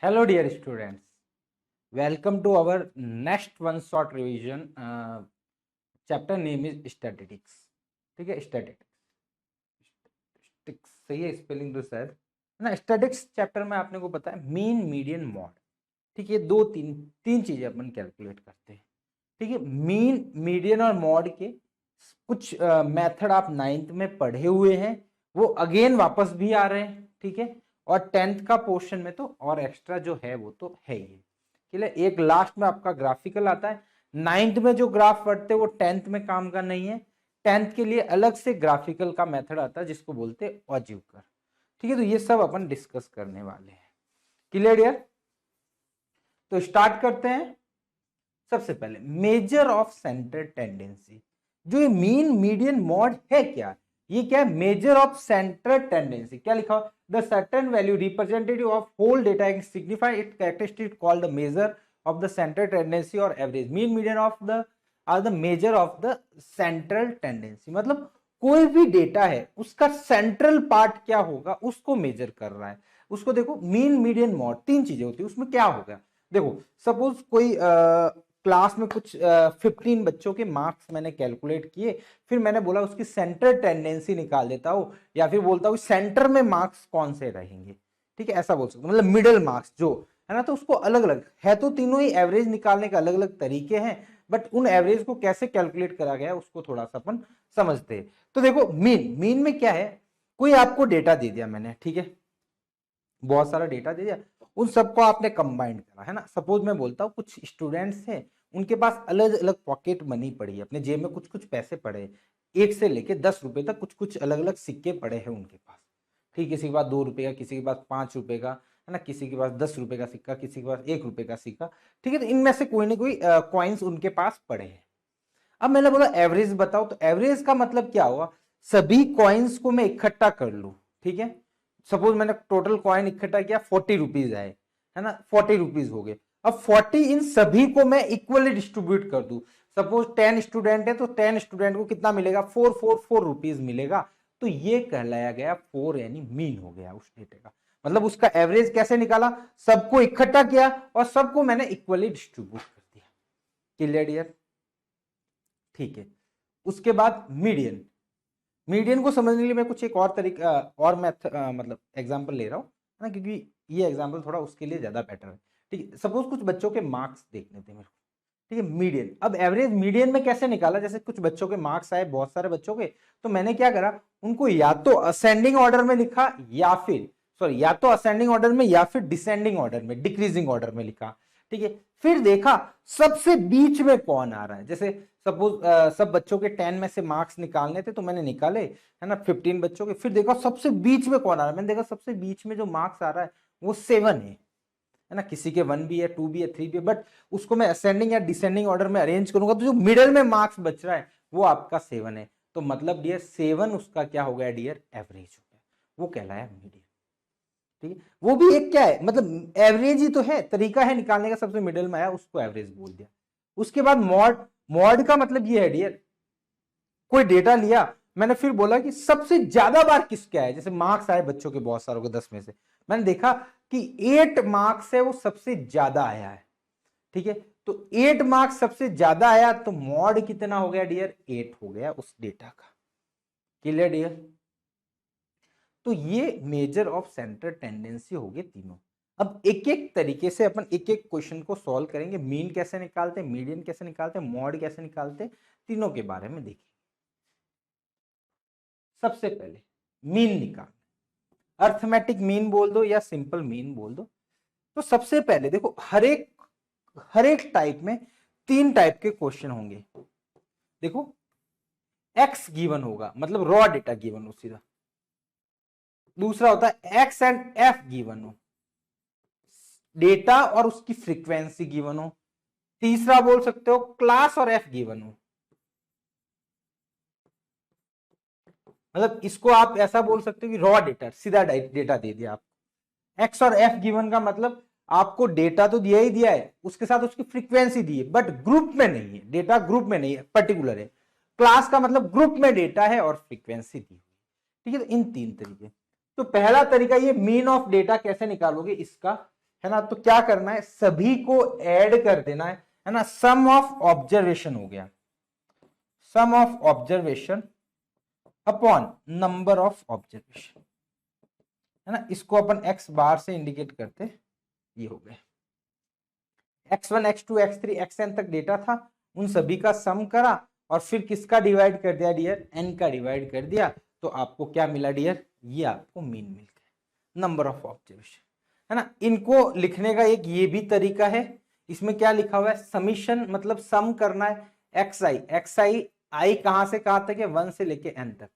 Hello dear students, welcome to our next one short revision. Chapter name is statistics. ठीक है, statistics सही है spelling तो शायद है ना। स्टैटिस्टिक्स चैप्टर में आपने को पता है मीन मीडियन मॉड। ठीक है, दो तीन चीजें अपन कैलकुलेट करते हैं। ठीक है, मीन मीडियन और मॉड के कुछ मेथड आप 9th में पढ़े हुए हैं, वो अगेन वापस भी आ रहे हैं। ठीक है, और 10th का पोर्शन में तो और एक्स्ट्रा जो है वो तो है ही। ठीक है, एक लास्ट में आपका ग्राफिकल आता है। 9th में जो ग्राफ पढ़ते हैं वो 10th में काम का नहीं है। 10th के लिए अलग से ग्राफिकल का मेथड आता है जिसको बोलते हैं ऑजिव्कर। ठीक है, तो ये सब अपन डिस्कस करने वाले हैं। क्लियर यार? तो स्टार्ट करते हैं। सबसे पहले मेजर ऑफ सेंटर टेंडेंसी। जो ये मीन मीडियन मॉड है क्या, ये क्या है? Measure of centre tendency. क्या लिखा हुआ? The certain value representative of whole data signify it characteristic called the measure of the central tendency और average. Mean median of the are the measure of the central tendency. मतलब कोई भी data है उसका central part क्या होगा उसको major कर रहा है। उसको देखो मीन मीडियन मॉड, तीन चीजें होती है उसमें। क्या होगा देखो, सपोज कोई क्लास में कुछ 15 बच्चों के मार्क्स मैंने कैलकुलेट किए, फिर मैंने बोला उसकी सेंटर टेंडेंसी निकाल देता हूँ, या फिर बोलता हूँ सेंटर में मार्क्स कौन से रहेंगे। ठीक है, ऐसा बोल सकते मतलब मिडिल मार्क्स जो है ना, तो उसको अलग अलग है, तो तीनों ही एवरेज निकालने के अलग अलग तरीके हैं, बट उन एवरेज को कैसे कैलकुलेट करा गया उसको थोड़ा सा अपन समझते हैं। तो देखो मीन में क्या है, कोई आपको डेटा दे दिया मैंने, ठीक है, बहुत सारा डेटा दे दिया, उन सबको आपने कंबाइंड करा है ना। सपोज मैं बोलता हूँ कुछ स्टूडेंट्स हैं, उनके पास अलग अलग पॉकेट मनी पड़ी है, अपने जेब में कुछ कुछ पैसे पड़े, 1 से लेके 10 रुपए तक कुछ कुछ अलग अलग सिक्के पड़े हैं उनके पास। ठीक, किसी के पास 2 रुपए का, किसी के पास 5 रुपए का, है ना, किसी के पास 10 रुपए का सिक्का, किसी के पास 1 रुपए का सिक्का। ठीक है, तो इनमें से कोई ना कोई कॉइन्स उनके पास पड़े हैं। अब मैंने बोला एवरेज बताओ, तो एवरेज का मतलब क्या हुआ, सभी कॉइन्स को मैं इकट्ठा कर लू। ठीक है, सपोज मैंने टोटल कॉइन इकट्ठा किया 40 रुपीज आए, है ना, 40 रुपीज हो गए। अब 40 इन सभी को मैं इक्वली डिस्ट्रीब्यूट कर दूं। सपोज 10 स्टूडेंट है तो 10 स्टूडेंट को कितना मिलेगा, 444 रुपीज मिलेगा। तो ये कहलाया गया 4 यानी मीन हो गया उस डेटे का। मतलब उसका एवरेज कैसे निकाला, सबको इकट्ठा किया और सबको मैंने इक्वली डिस्ट्रीब्यूट कर दिया। Clear dear? ठीक है, उसके बाद मीडियन। मीडियन को समझने के लिए मैं कुछ एक और तरीका और मैथ मतलब एग्जांपल ले रहा हूँ, है ना, क्योंकि ये एग्जांपल थोड़ा उसके लिए ज्यादा बेटर है। ठीक है, सपोज कुछ बच्चों के मार्क्स देखने थे मेरे को। ठीक है, मीडियन। अब एवरेज मीडियन में कैसे निकाला, जैसे कुछ बच्चों के मार्क्स आए, बहुत सारे बच्चों के, तो मैंने क्या करा, उनको या तो असेंडिंग ऑर्डर में लिखा, या फिर सॉरी, या तो असेंडिंग ऑर्डर में या फिर डिसेंडिंग ऑर्डर में, डिक्रीजिंग ऑर्डर में लिखा। ठीक है, फिर देखा सबसे बीच में कौन आ रहा है। जैसे सपोज सब बच्चों के 10 में से मार्क्स निकालने थे तो मैंने निकाले, है ना, 15 बच्चों के, फिर देखा सबसे बीच में कौन आ रहा है। मैंने देखा सबसे बीच में जो मार्क्स आ रहा है वो 7 है ना, किसी के 1 भी है, 2 भी है, 3 भी है, बट उसको मैं असेंडिंग या डिसेंडिंग ऑर्डर में अरेंज करूंगा तो जो मिडिल में मार्क्स बच रहा है वो आपका 7 है। तो मतलब डियर 7 उसका क्या हो गया डियर, एवरेज हो गया, वो कहलाया मीडियन। ठीक है, वो भी एक क्या है, मतलब एवरेज ही तो है, तरीका है निकालने का, सबसे मिडिल में आया उसको एवरेज बोल दिया। उसके बाद मॉड। मॉड का मतलब ये है डियर, कोई डेटा लिया मैंने, फिर बोला कि सबसे ज्यादा बार किसके आए। जैसे मार्क्स आए बच्चों के बहुत सारों के 10 में से, मैंने देखा कि 8 मार्क्स है वो सबसे ज्यादा आया है। ठीक है, तो 8 मार्क्स सबसे ज्यादा आया, तो मॉड कितना हो गया डियर, 8 हो गया उस डेटा का। Clear dear? तो ये मेजर ऑफ सेंटर टेंडेंसी हो गए तीनों। अब एक एक तरीके से अपन एक एक क्वेश्चन को सॉल्व करेंगे। मीन कैसे निकालते हैं, मीडियन कैसे निकालते हैं, मॉड कैसे निकालते हैं, तीनों के बारे में देखेंगे। सबसे पहले मीन निकाल, अर्थमेटिक मीन बोल दो या सिंपल मीन बोल दो। तो सबसे पहले देखो, हर एक टाइप में 3 टाइप के क्वेश्चन होंगे। देखो, एक्स गिवन होगा, मतलब रॉ डेटा गिवन हो सीधा। दूसरा होता है एक्स एंड एफ गिवन हो, डेटा और उसकी फ्रीक्वेंसी गिवन हो। तीसरा बोल सकते हो क्लास और एफ गिवन हो। मतलब इसको आप ऐसा बोल सकते हो कि रॉ डेटा, सीधा डेटा दे दिया आप। एक्स और एफ गिवन का मतलब आपको डेटा तो दिया ही दिया है, उसके साथ उसकी फ्रीक्वेंसी दी है, बट ग्रुप में नहीं है, डेटा ग्रुप में नहीं है, पर्टिकुलर है। क्लास का मतलब ग्रुप में डेटा है और फ्रीक्वेंसी दी हुई। ठीक है, तो इन 3 तरीके। तो पहला तरीका ये मीन ऑफ डेटा कैसे निकालोगे इसका, है ना। तो क्या करना है, सभी को ऐड कर देना है ना। सम ऑफ ऑब्जर्वेशन हो गया, sum of observation upon number of observation, है ना। इसको अपन एक्स बार से इंडिकेट करते, ये हो गए x1 x2 x3 xn तक डेटा था, उन सभी का सम करा और फिर किसका डिवाइड कर दिया डियर, n का डिवाइड कर दिया, तो आपको क्या मिला डियर, ये आपको मीन मिल गया, नंबर ऑफ ऑब्जर्वेशन, है ना। इनको लिखने का एक ये भी तरीका है, इसमें क्या लिखा हुआ है, समीशन मतलब सम करना है xi i कहां से कहां तक है, 1 से लेके n तक,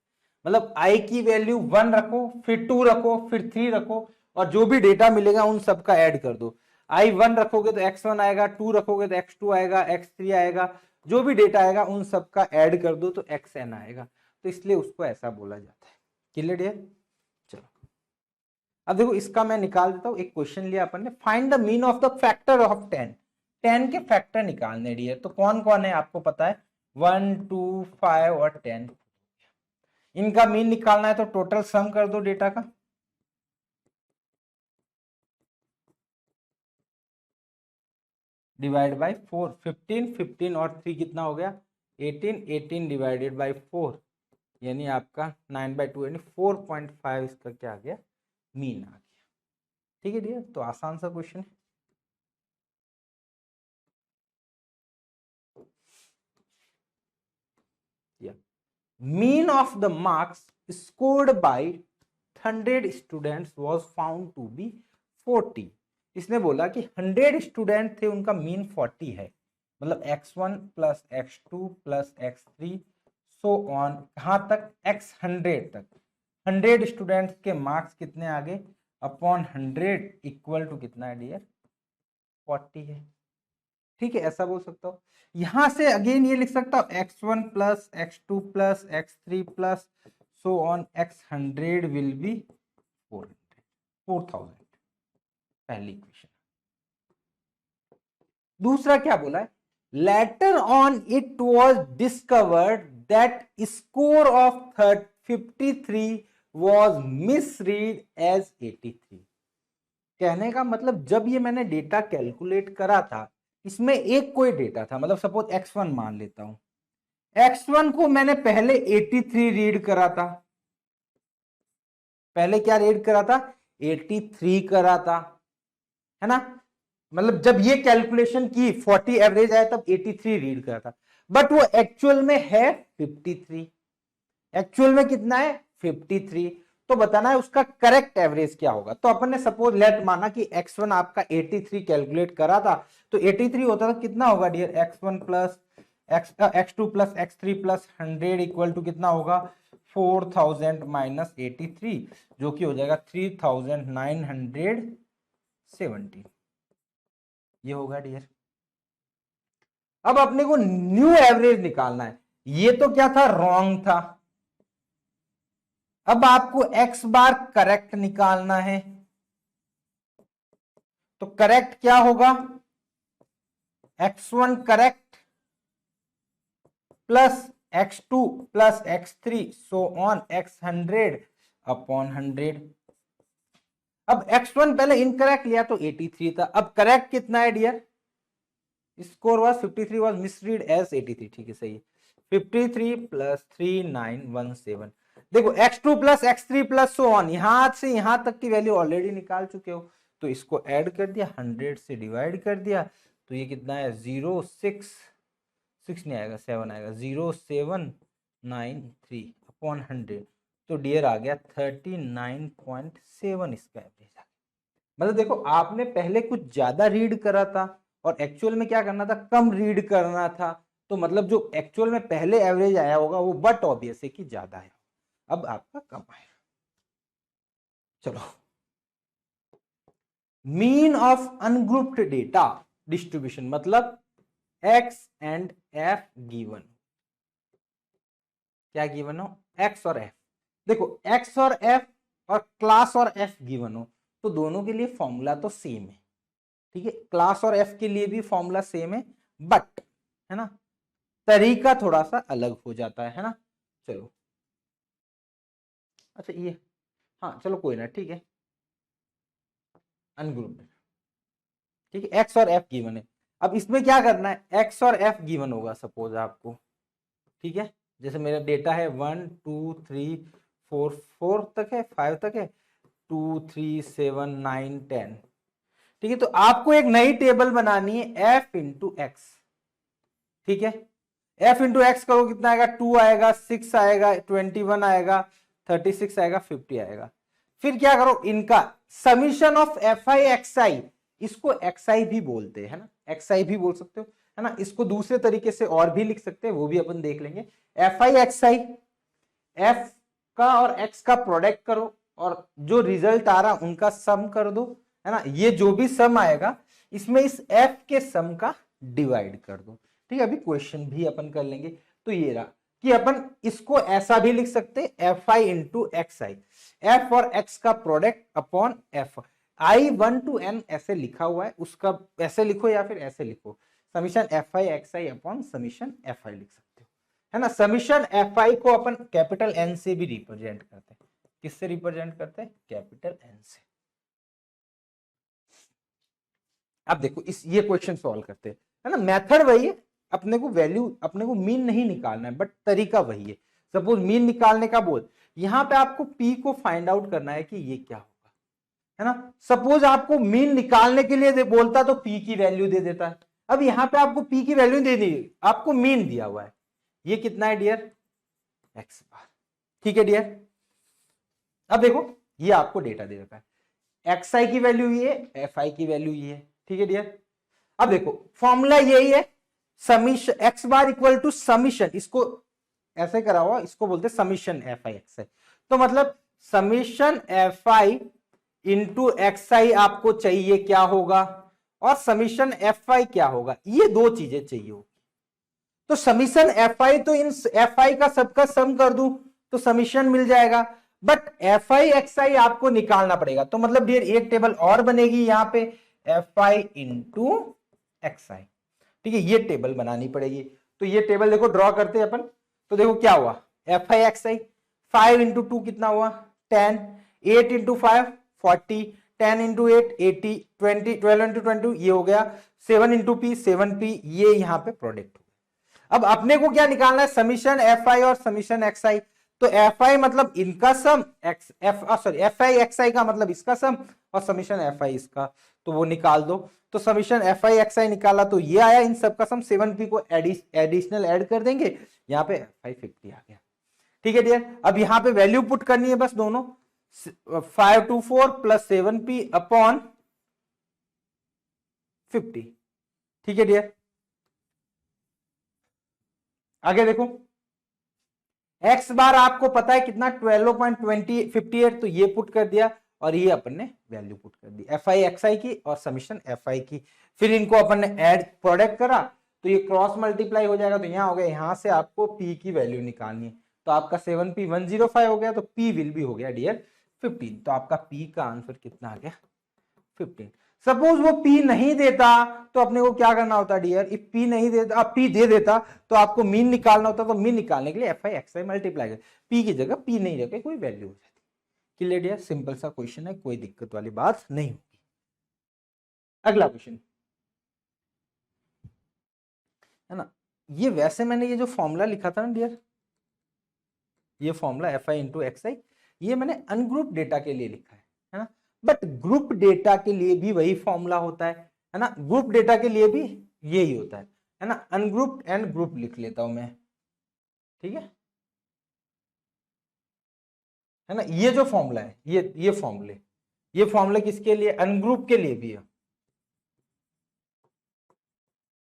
मतलब i की वैल्यू 1 रखो, फिर 2 रखो, फिर 3 रखो, और जो भी डेटा मिलेगा उन सबका ऐड कर दो। i1 रखोगे तो x1 आएगा, 2 रखोगे तो x2 आएगा, x3 आएगा, जो भी डेटा आएगा उन सबका ऐड कर दो तो xn आएगा, तो इसलिए उसको ऐसा बोला जाता है। क्लियर है? चलो अब देखो इसका मैं निकाल देता हूं, एक क्वेश्चन लिया अपन ने, find the mean of the factor of 10, 10 के फैक्टर निकालने डियर, तो कौन कौन है आपको पता है, 1 2 5 और 10, इनका मीन निकालना है तो टोटल सम कर दो डेटा का, डिवाइड बाय 4, 15 15 और 3 कितना हो गया 18, 18 डिवाइडेड बाय 4 यानी आपका 9/2 यानी 4.5 इसका क्या आ गया, मीन आ गया। ठीक है डियर, तो आसान सा क्वेश्चन है। Mean of the marks scored by 100 students was found to be 40। इसने बोला कि 100 स्टूडेंट थे, उनका मीन 40 है, मतलब x1 plus x2 plus x3 so on कहां तक, x100 तक, 100 स्टूडेंट्स के मार्क्स कितने आ गए, अपॉन 100 इक्वल टू कितना है डियर, 40 है। ठीक है, ऐसा बोल सकता हूँ। यहां से अगेन ये लिख सकता हूँ x1 plus x2 plus x3 plus so on x100 will be 4000, पहली इक्वेशन। दूसरा क्या बोला है, later on it was discovered that score of 53 was misread as 83। कहने का मतलब जब ये मैंने डेटा कैलकुलेट करा था, इसमें एक कोई डेटा था, मतलब सपोज x1 मान लेता हूं, x1 को मैंने पहले 83 रीड करा था, पहले क्या रीड करा था, 83 करा था, है ना। मतलब जब ये कैलकुलेशन की 40 एवरेज आया तब 83 रीड करा था, बट वो एक्चुअल में है 53, एक्चुअल में कितना है 53, तो बताना है उसका करेक्ट एवरेज क्या होगा। तो अपन ने सपोज लेट माना कि x1 आपका 83 कैलकुलेट करा था, तो 83 होता था कितना होगा dear, x1 plus x2 plus x3 plus 100 equal to कितना होगा 4000 माइनस 83, जो कि हो जाएगा 3917, ये होगा डियर। अब अपने को न्यू एवरेज निकालना है, ये तो क्या था, रॉन्ग था। अब आपको x बार करेक्ट निकालना है, तो करेक्ट क्या होगा, x1 correct plus x2 plus x3 so on x100 upon 100। अब x1 पहले इनकरेक्ट लिया तो 83 था, अब करेक्ट कितना है dear, score was 53 was misread as 83, ठीक है सही है, 53 प्लस 3917। देखो x2 plus x3 plus so on, यहां से यहां तक की वैल्यू ऑलरेडी निकाल चुके हो, तो इसको ऐड कर दिया, 100 से डिवाइड कर दिया, तो ये कितना है 6 नहीं आएगा 7 आएगा, 0793 अपॉन 100, तो डियर आ गया 39.7 इसका एवरेज आ गया। मतलब देखो आपने पहले कुछ ज्यादा रीड करा था और एक्चुअल में क्या करना था, कम रीड करना था, तो मतलब जो एक्चुअल में पहले एवरेज आया होगा वो बट ऑब्वियस है कि ज्यादा है, अब आपका कम आएगा। चलो, mean of ungrouped data distribution, मतलब x एंड f गिवन, क्या गिवन हो, x और f। देखो x और f और क्लास और f गिवन हो तो दोनों के लिए फॉर्मूला तो सेम है, ठीक है, क्लास और f के लिए भी फॉर्मूला सेम है, बट है ना तरीका थोड़ा सा अलग हो जाता है ना। चलो अच्छा ये, हाँ चलो कोई ना, ठीक है, अनग्रुप्ड ठीक है, एक्स और एफ गिवन है। अब इसमें क्या करना है, एक्स और एफ गिवन होगा सपोज आपको, ठीक है, जैसे मेरा डेटा है 1 2 3 4 4 तक है, 5 तक है, 2 3 7 9 10, ठीक है। तो आपको एक नई टेबल बनानी है एफ इंटू एक्स, ठीक है। एफ इंटू एक्स करो कितना आएगा, 2 आएगा, 6 आएगा, 21 आएगा, 36 आएगा, 50 आएगा। फिर क्या करो, इनका summation of F I x I, इसको एक्स आई भी बोलते हैं ना, एक्स आई भी बोल सकते हो, है ना। इसको दूसरे तरीके से और भी लिख सकते हैं, वो भी अपन देख लेंगे। F I x I, F का और एक्स का प्रोडक्ट करो और जो रिजल्ट आ रहा उनका सम कर दो, है ना। ये जो भी सम आएगा इसमें इस एफ के सम का डिवाइड कर दो, ठीक है। अभी क्वेश्चन भी अपन कर लेंगे। तो ये रहा कि अपन इसको ऐसा भी लिख सकते हैं, F i into x I, F और एक्स का product upon F I 1 to n ऐसे लिखा हुआ है, उसका ऐसे लिखो या फिर ऐसे लिखो, समीशन एफ आई एक्स आई अपॉन समीशन एफ आई लिख सकते हो, है ना। समीशन एफ आई को अपन कैपिटल एन से भी रिप्रेजेंट करते हैं, किससे रिप्रेजेंट करते हैं, कैपिटल एन से। अब देखो ये क्वेश्चन सॉल्व करते हैं, है ना। मेथड वही है, अपने को वैल्यू, अपने को मीन नहीं निकालना है, बट तरीका वही है। सपोज मीन निकालने का बोल, यहां पे आपको पी को फाइंड आउट करना है कि ये क्या होगा, है ना। सपोज आपको मीन निकालने के लिए बोलता तो पी की वैल्यू दे देता है। अब यहां पे आपको पी की वैल्यू दे दी, आपको मीन दिया हुआ है, ये कितना है डियर, एक्स बार, ठीक है डियर। अब देखो ये आपको डेटा दे रखा है, एक्स आई की वैल्यू ये है, एफ आई की वैल्यू ये है, ठीक है डियर। अब देखो फॉर्मूला यही है, summation x bar equal to summation, इसको ऐसे करा हुआ, इसको बोलते हैं summation f I x i. तो मतलब summation f i into x i आपको चाहिए क्या होगा, और समीशन एफ आई क्या होगा, ये दो चीजें चाहिए होगी। तो समीशन एफ आई, तो इन एफ आई का सबका सम कर दूं तो समीशन मिल जाएगा, but F I x i आपको निकालना पड़ेगा। तो मतलब डियर एक टेबल और बनेगी यहां पे, एफ आई इंटू एक्स आई, ठीक है, ये टेबल बनानी पड़ेगी। तो ये टेबल देखो ड्रॉ करते हैं अपन। तो देखो क्या हुआ, F I x I, 5 into 2 कितना हुआ 10, 8 इंटू 5 40, 10 इंटू 8 80, 20 12 इंटू 20 ये हो गया, 7 इंटू पी 7p, ये यहाँ पे प्रोडक्ट। अब अपने को क्या निकालना है, समीशन एफ आई और समीशन एक्स आई। तो एफ आई मतलब इनका sum, x f sorry f I x i का मतलब इसका सम, और समीशन एफ आई इसका, तो वो निकाल दो। तो समीशन एफ आई एक्स आई निकाला तो ये आया, इन सब का सम 7p को एडिशनल ऐड कर देंगे, यहाँ पे एफ आई 50 आ गया, ठीक है डियर। अब यहाँ पे वैल्यू पुट करनी है बस दोनों, 524 प्लस 7p अपॉन 50, ठीक है डियर। आगे देखो एक्स बार आपको पता है कितना 12.58, तो ये पुट कर दिया, और ये अपन ने वैल्यू पुट कर दी एफ आई एक्स आई की और समीशन एफ आई की। फिर इनको अपन ने ऐड प्रोडक्ट करा तो ये क्रॉस मल्टीप्लाई हो जाएगा, तो यहाँ हो गया, यहाँ से आपको पी की वैल्यू निकालनी है। तो आपका 7p 105 हो गया, तो p विल भी हो गया डियर 15। तो आपका p का आंसर कितना आ गया 15। सपोज वो p नहीं देता तो अपने को क्या करना होता डियर, इफ p नहीं देता, p दे देता तो आपको मीन निकालना होता। तो मीन निकालने के लिए F I x I multiply कर, p की जगह p नहीं रखे कोई वैल्यू हो जाती। क्लियर डियर, सिंपल सा क्वेश्चन है, कोई दिक्कत वाली बात नहीं होगी। अगला क्वेश्चन है ना, ये वैसे मैंने ये जो फॉर्मूला लिखा था ना डियर, ये formula f i into x i, ये मैंने अनग्रुप डेटा के लिए लिखा है ना। बट ग्रुप डेटा के लिए भी वही फॉर्मूला होता है ना। ग्रुप डेटा के लिए भी यही होता है ना। अनग्रुप एंड ग्रुप लिख लेता हूं मैं, ठीक है ना। ये जो फॉर्मूला है, ये फॉर्मूले किसके लिए, अनग्रुप के लिए भी है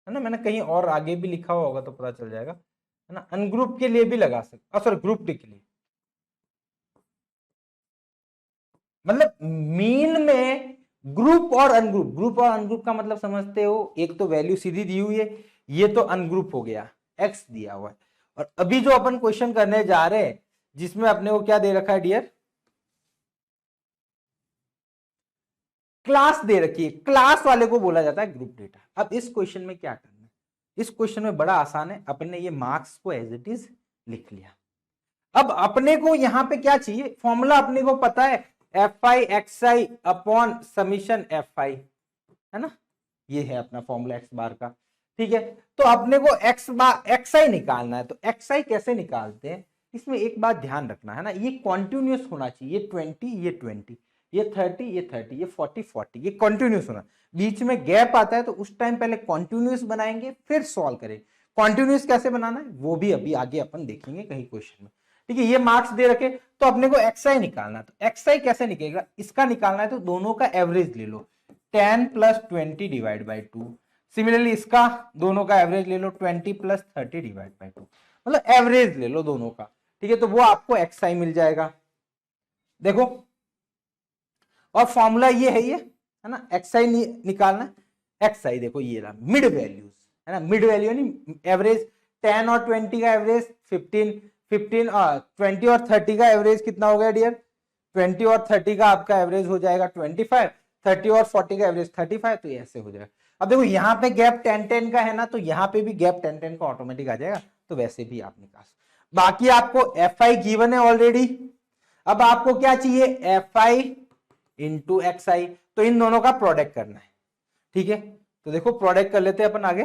ना। मैंने कहीं और आगे भी लिखा हुआ होगा तो पता चल जाएगा, है ना। अनग्रुप के लिए भी लगा सकते, सॉरी ग्रुप के लिए, मतलब मीन में ग्रुप और अनग्रुप, ग्रुप और अनग्रुप का मतलब समझते हो, एक तो वैल्यू सीधी दी हुई है, ये तो अनग्रुप हो गया, एक्स दिया हुआ है। और अभी जो अपन क्वेश्चन करने जा रहे हैं जिसमें अपने को क्या दे रखा है डियर, क्लास दे रखी है, क्लास वाले को बोला जाता है ग्रुप डेटा। अब इस क्वेश्चन में क्या करना है, इस क्वेश्चन में बड़ा आसान है, अपन ने ये मार्क्स को एज इट इज लिख लिया। अब अपने को यहां पे क्या चाहिए, फॉर्मूला अपने को पता है F I x I upon summation f आई, है ना। ये है अपना फॉर्मूला एक्स बार का, ठीक है। तो अपने को एक्स आई निकालना है, तो एक्स आई कैसे निकालते हैं, इसमें एक बात ध्यान रखना है ना, ये कॉन्टिन्यूस होना चाहिए, ये 20 ये 20 ये 30 ये 30 ये 40 40 ये कॉन्टिन्यूस होना, बीच में गैप आता है तो उस टाइम पहले कॉन्टिन्यूस बनाएंगे फिर सॉल्व करेंगे। कॉन्टिन्यूस कैसे बनाना है वो भी अभी आगे अपन देखेंगे कहीं क्वेश्चन में, ठीक है। ये मार्क्स दे रखे तो अपने को एक्स आई निकालना है, तो एक्स आई कैसे निकलेगा, इसका निकालना है तो दोनों का एवरेज ले लो 10 + 20 डिवाइड बाई 2, सिमिलरली इसका दोनों का एवरेज ले लो 20 + 30 डिवाइड बाई 2, मतलब एवरेज ले लो दोनों का, ठीक है। तो वो आपको एक्स आई मिल जाएगा, देखो। और फॉर्मूला ये है ना, एक्स आई निकालना है, एक्स आई देखो ये रहा मिड वैल्यूज, है ना, मिड वैल्यू नहीं एवरेज, 10 और 20 का एवरेज 15 20 और 30 का एवरेज कितना हो गया डियर, 20 और 30 का आपका एवरेज हो जाएगा 25, 30 और 40 का एवरेज 35, तो ऐसे हो जाएगा। अब देखो यहाँ पे गैप 10 10 का है ना, तो यहाँ पे भी गैप 10 10 का ऑटोमेटिक आ जाएगा, तो वैसे भी आप निकाल। बाकी आपको एफ आई गिवन है ऑलरेडी, अब आपको क्या चाहिए F i into x i, तो इन दोनों का प्रोडक्ट करना है, ठीक है। तो देखो प्रोडक्ट कर लेते हैं अपन आगे,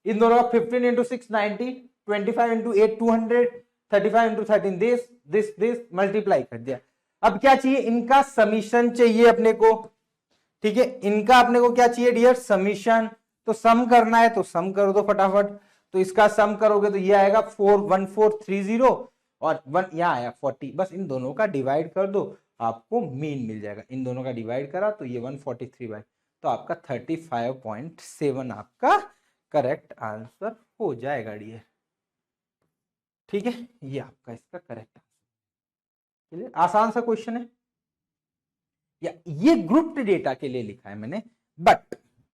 इन दोनों का 15 × 6 90, 25 × 8 200, 35 × 13 दिस मल्टीप्लाई कर दिया। अब क्या चाहिए, इनका समीशन चाहिए अपने को, ठीक है। इनका अपने को क्या चाहिए डियर, समीशन, तो सम करना है तो सम कर दो फटाफट, तो इसका सम करोगे तो ये आएगा 41430 और 1 यहाँ आया 40, बस इन दोनों का डिवाइड कर दो आपको मीन मिल जाएगा, इन दोनों का डिवाइड करा तो ये 143 तो आपका 35.7 आपका करेक्ट आंसर हो जाएगा डियर, ठीक है। ये आपका इसका करेक्ट आंसर, आसान सा क्वेश्चन है, या ये ग्रुप्ड डेटा के लिए लिखा है मैंने,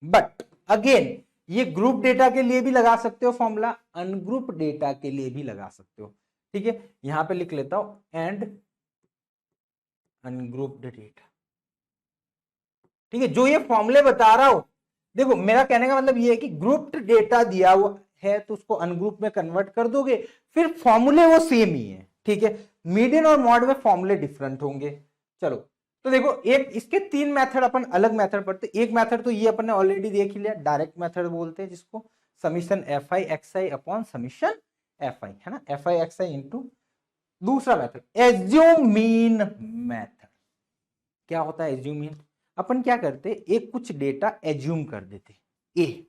बट अगेन ये ग्रुप डेटा के लिए भी लगा सकते हो फॉर्मूला, अनग्रुप डेटा के लिए भी लगा सकते हो, ठीक है। यहां पे लिख लेता हूं एंड अनग्रुप्ड डेटा, ठीक है। जो ये फॉर्मूले बता रहा हूं, देखो मेरा कहने का मतलब ये है कि ग्रुप्ड डेटा दिया हुआ है तो उसको अनग्रुप में कन्वर्ट कर दोगे, फिर फॉर्मूले वो सेम ही है, ठीक है। मीडियन और मॉड में फॉर्मूले डिफरेंट होंगे। चलो तो देखो एक इसके 3 मेथड अपन अलग मेथड पढ़ते, एक मेथड तो ये अपन ने ऑलरेडी देख ही लिया, डायरेक्ट मेथड बोलते हैं जिसको, समीशन एफ आई एक्स आई अपॉन समीशन एफ आई, है ना, F I x I into दूसरा मेथड एज्यूम मीन मेथड। क्या होता है एज्यूम मीन, अपन क्या करते एक कुछ डेटा एज्यूम कर देते ए,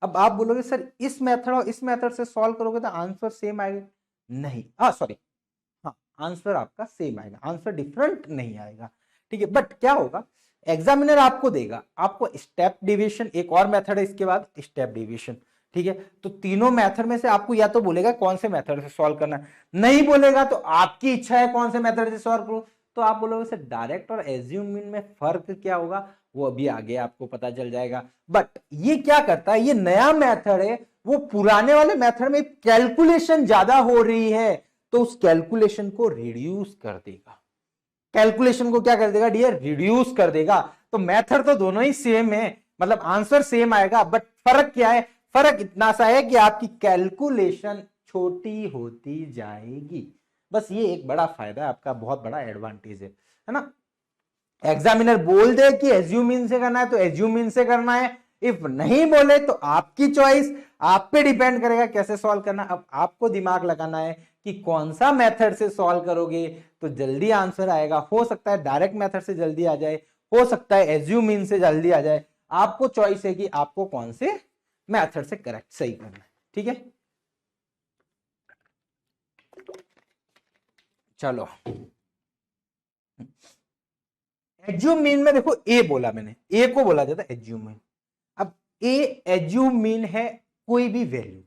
अब आप बोलोगे सर इस मेथड और इस मेथड से सॉल्व करोगे तो आंसर सेम आएगा, नहीं सॉरी हाँ आंसर आपका सेम आएगा, आंसर डिफरेंट नहीं आएगा, ठीक है। बट क्या होगा, एग्जामिनर आपको देगा, आपको स्टेप डिविएशन एक और मेथड है, इसके बाद स्टेप डिविएशन, ठीक है। तो तीनों मेथड में से आपको या तो बोलेगा कौन से मेथड से सॉल्व करना है, नहीं बोलेगा तो आपकी इच्छा है कौन से मेथड से सॉल्व करूं, तो आप बोलोगे सर डायरेक्ट और एज्यूम मीन में फर्क क्या होगा, वो अभी आगे आपको पता चल जाएगा। बट ये क्या करता है, ये नया मेथड है, वो पुराने वाले मेथड में कैलकुलेशन ज्यादा हो रही है तो उस कैलकुलेशन को रिड्यूस कर देगा, कैलकुलेशन को क्या कर देगा डियर, रिड्यूस कर देगा। तो मेथड तो दोनों ही सेम है, मतलब आंसर सेम आएगा, बट फर्क क्या है, फर्क इतना सा है कि आपकी कैलकुलेशन छोटी होती जाएगी, बस ये एक बड़ा फायदा है आपका, बहुत बड़ा एडवांटेज है ना। एग्जामिनर बोल दे कि एज्यूम इन से करना है तो एज्यूम इन से करना है, इफ नहीं बोले तो आपकी चॉइस, आप पे डिपेंड करेगा कैसे सॉल्व करना। अब आपको दिमाग लगाना है कि कौन सा मेथड से सॉल्व करोगे तो जल्दी आंसर आएगा, हो सकता है डायरेक्ट मेथड से जल्दी आ जाए, हो सकता है एज्यूम इन से जल्दी आ जाए, आपको चॉइस है कि आपको कौन से मेथड से करेक्ट सही करना है, ठीक है। चलो एज्यूम मीन में देखो ए बोला मैंने, ए को बोला जाता है एज्यूम मीन। अब ए एज्यूम मीन है कोई भी वैल्यू,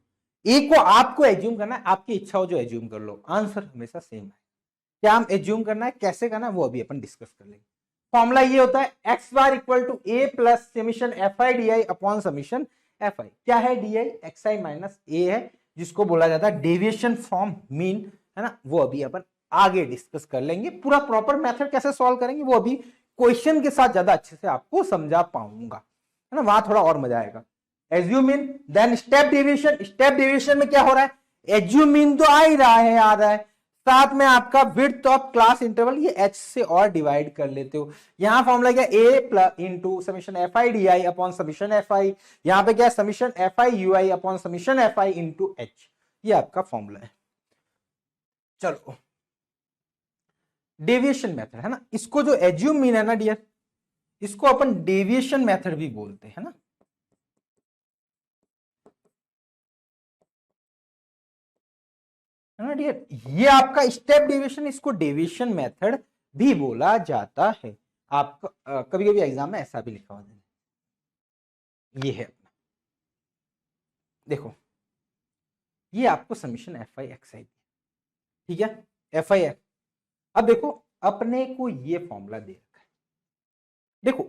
ए को आपको एज्यूम करना है, आपकी इच्छा हो जो एज्यूम कर लो, आंसर हमेशा सेम है। क्या हम एज्यूम करना है, कैसे करना है वो अभी अपन डिस्कस कर लेंगे। फॉर्मूला ये होता है x bar equal to a plus summation f i d i upon summation f i. क्या है d i, x i minus a है, जिसको बोला जाता है डेविएशन फ्रॉम मीन, है ना, वो अभी अपन आगे डिस्कस कर लेंगे। पूरा प्रॉपर मेथड कैसे सॉल्व करेंगे वो अभी क्वेश्चन के साथ ज्यादा अच्छे से आपको समझा पाऊंगा, है ना, वहां थोड़ा और मजा आएगा। Assume in then step deviation, step deviation में क्या हो रहा है, एज्यूम इन तो आ ही रहा है, आ रहा है, साथ में आपका विड्थ ऑफ क्लास इंटरवल ये h से और डिवाइड कर लेते हो। यहां फॉर्मूला क्या, a plus into summation f i d i upon summation f आई, यहां पे क्या है summation f I you I upon summation f i into H, ये आपका फॉर्मूला है। चलो डेविएशन मेथड है ना, इसको जो एज्यूम मीन है ना डियर, इसको अपन डेविएशन मेथड भी बोलते हैं ना। है ना डियर, ये आपका स्टेप डेविएशन, इसको डेविएशन मेथड भी बोला जाता है। आपका कभी कभी एग्जाम में ऐसा भी लिखा हुआ है, ये है अपना, देखो ये आपको समीशन एफ आई एक्स आई, ठीक है एफ आई एक्स। अब देखो अपने को ये फॉर्मूला दे रखा है, देखो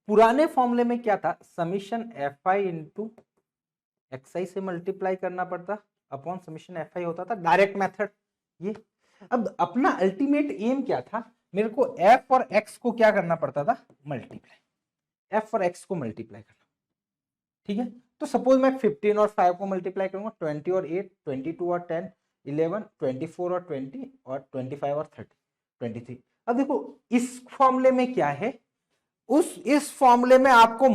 पुराने फॉर्मूले में क्या था, summation f i into x i से मल्टीप्लाई करना पड़ता अपॉन समीशन एफ आई होता था डायरेक्ट मेथड ये। अब अपना अल्टीमेट एम क्या था, मेरे को एफ और एक्स को क्या करना पड़ता था, मल्टीप्लाई, एफ और एक्स को मल्टीप्लाई करना, ठीक है। तो सपोज मैं 15 और 5 को मल्टीप्लाई करूंगा, 20 और 8, 22 और 10, 11, 24 और 20 और 25 और 30, 23। अब देखो इस फॉर्मूले में क्या है, इस फॉर्मूले में आपको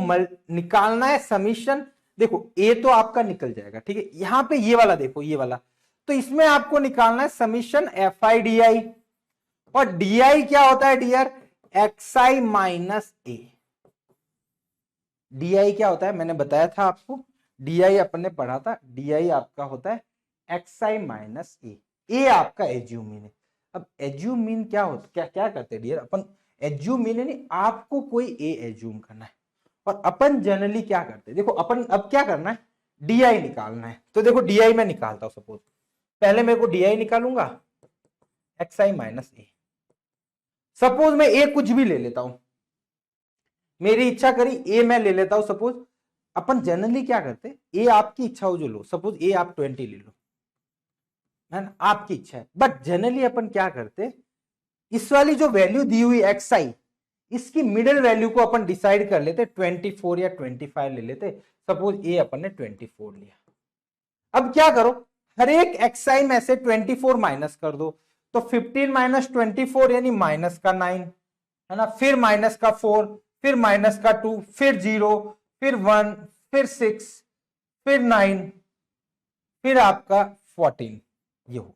निकालना है समीशन, देखो ए तो आपका निकल जाएगा, ठीक है। यहां पे ये वाला देखो, ये वाला, तो इसमें आपको निकालना है summation f i d i, और डी आई क्या होता है dear, x i minus a. D i क्या होता है, मैंने बताया था आपको, डी आई अपन ने पढ़ा था, डी आई आपका होता है एक्स आई माइनस ए आपका एज्यूम मीन है। अब एज्यूम मीन क्या होता, क्या क्या करते हैं डियर, अपन एज्यूम मीन यानी आपको कोई ए एज्यूम करना है, और अपन जनरली क्या करते हैं, देखो अपन अब क्या करना है, डी आई निकालना है। तो देखो डी आई मैं निकालता हूं, सपोज पहले मेरे को डी आई निकालूंगा x i minus A, suppose मैं ए कुछ भी ले लेता हूं, मेरी इच्छा करी ए मैं ले लेता हूं, सपोज अपन जनरली क्या करते, ए आपकी इच्छा हो जो लो, सपोज ए आप 20 ले लो, है ना, आपकी इच्छा है। बट जनरली अपन क्या करते, इस वाली जो वैल्यू दी हुई एक्स आई, इसकी मिडिल वैल्यू को अपन डिसाइड कर लेते, 24 या 25 ले लेते। सपोज ए अपन ने 24 लिया। अब क्या करो, हर एक एक्स आई में से 24 माइनस कर दो, तो 15 माइनस 24 यानी माइनस का 9, है ना, फिर माइनस का 4, फिर माइनस का 2, फिर 0, फिर 1, फिर 6, फिर 9, फिर आपका 14, ये हो।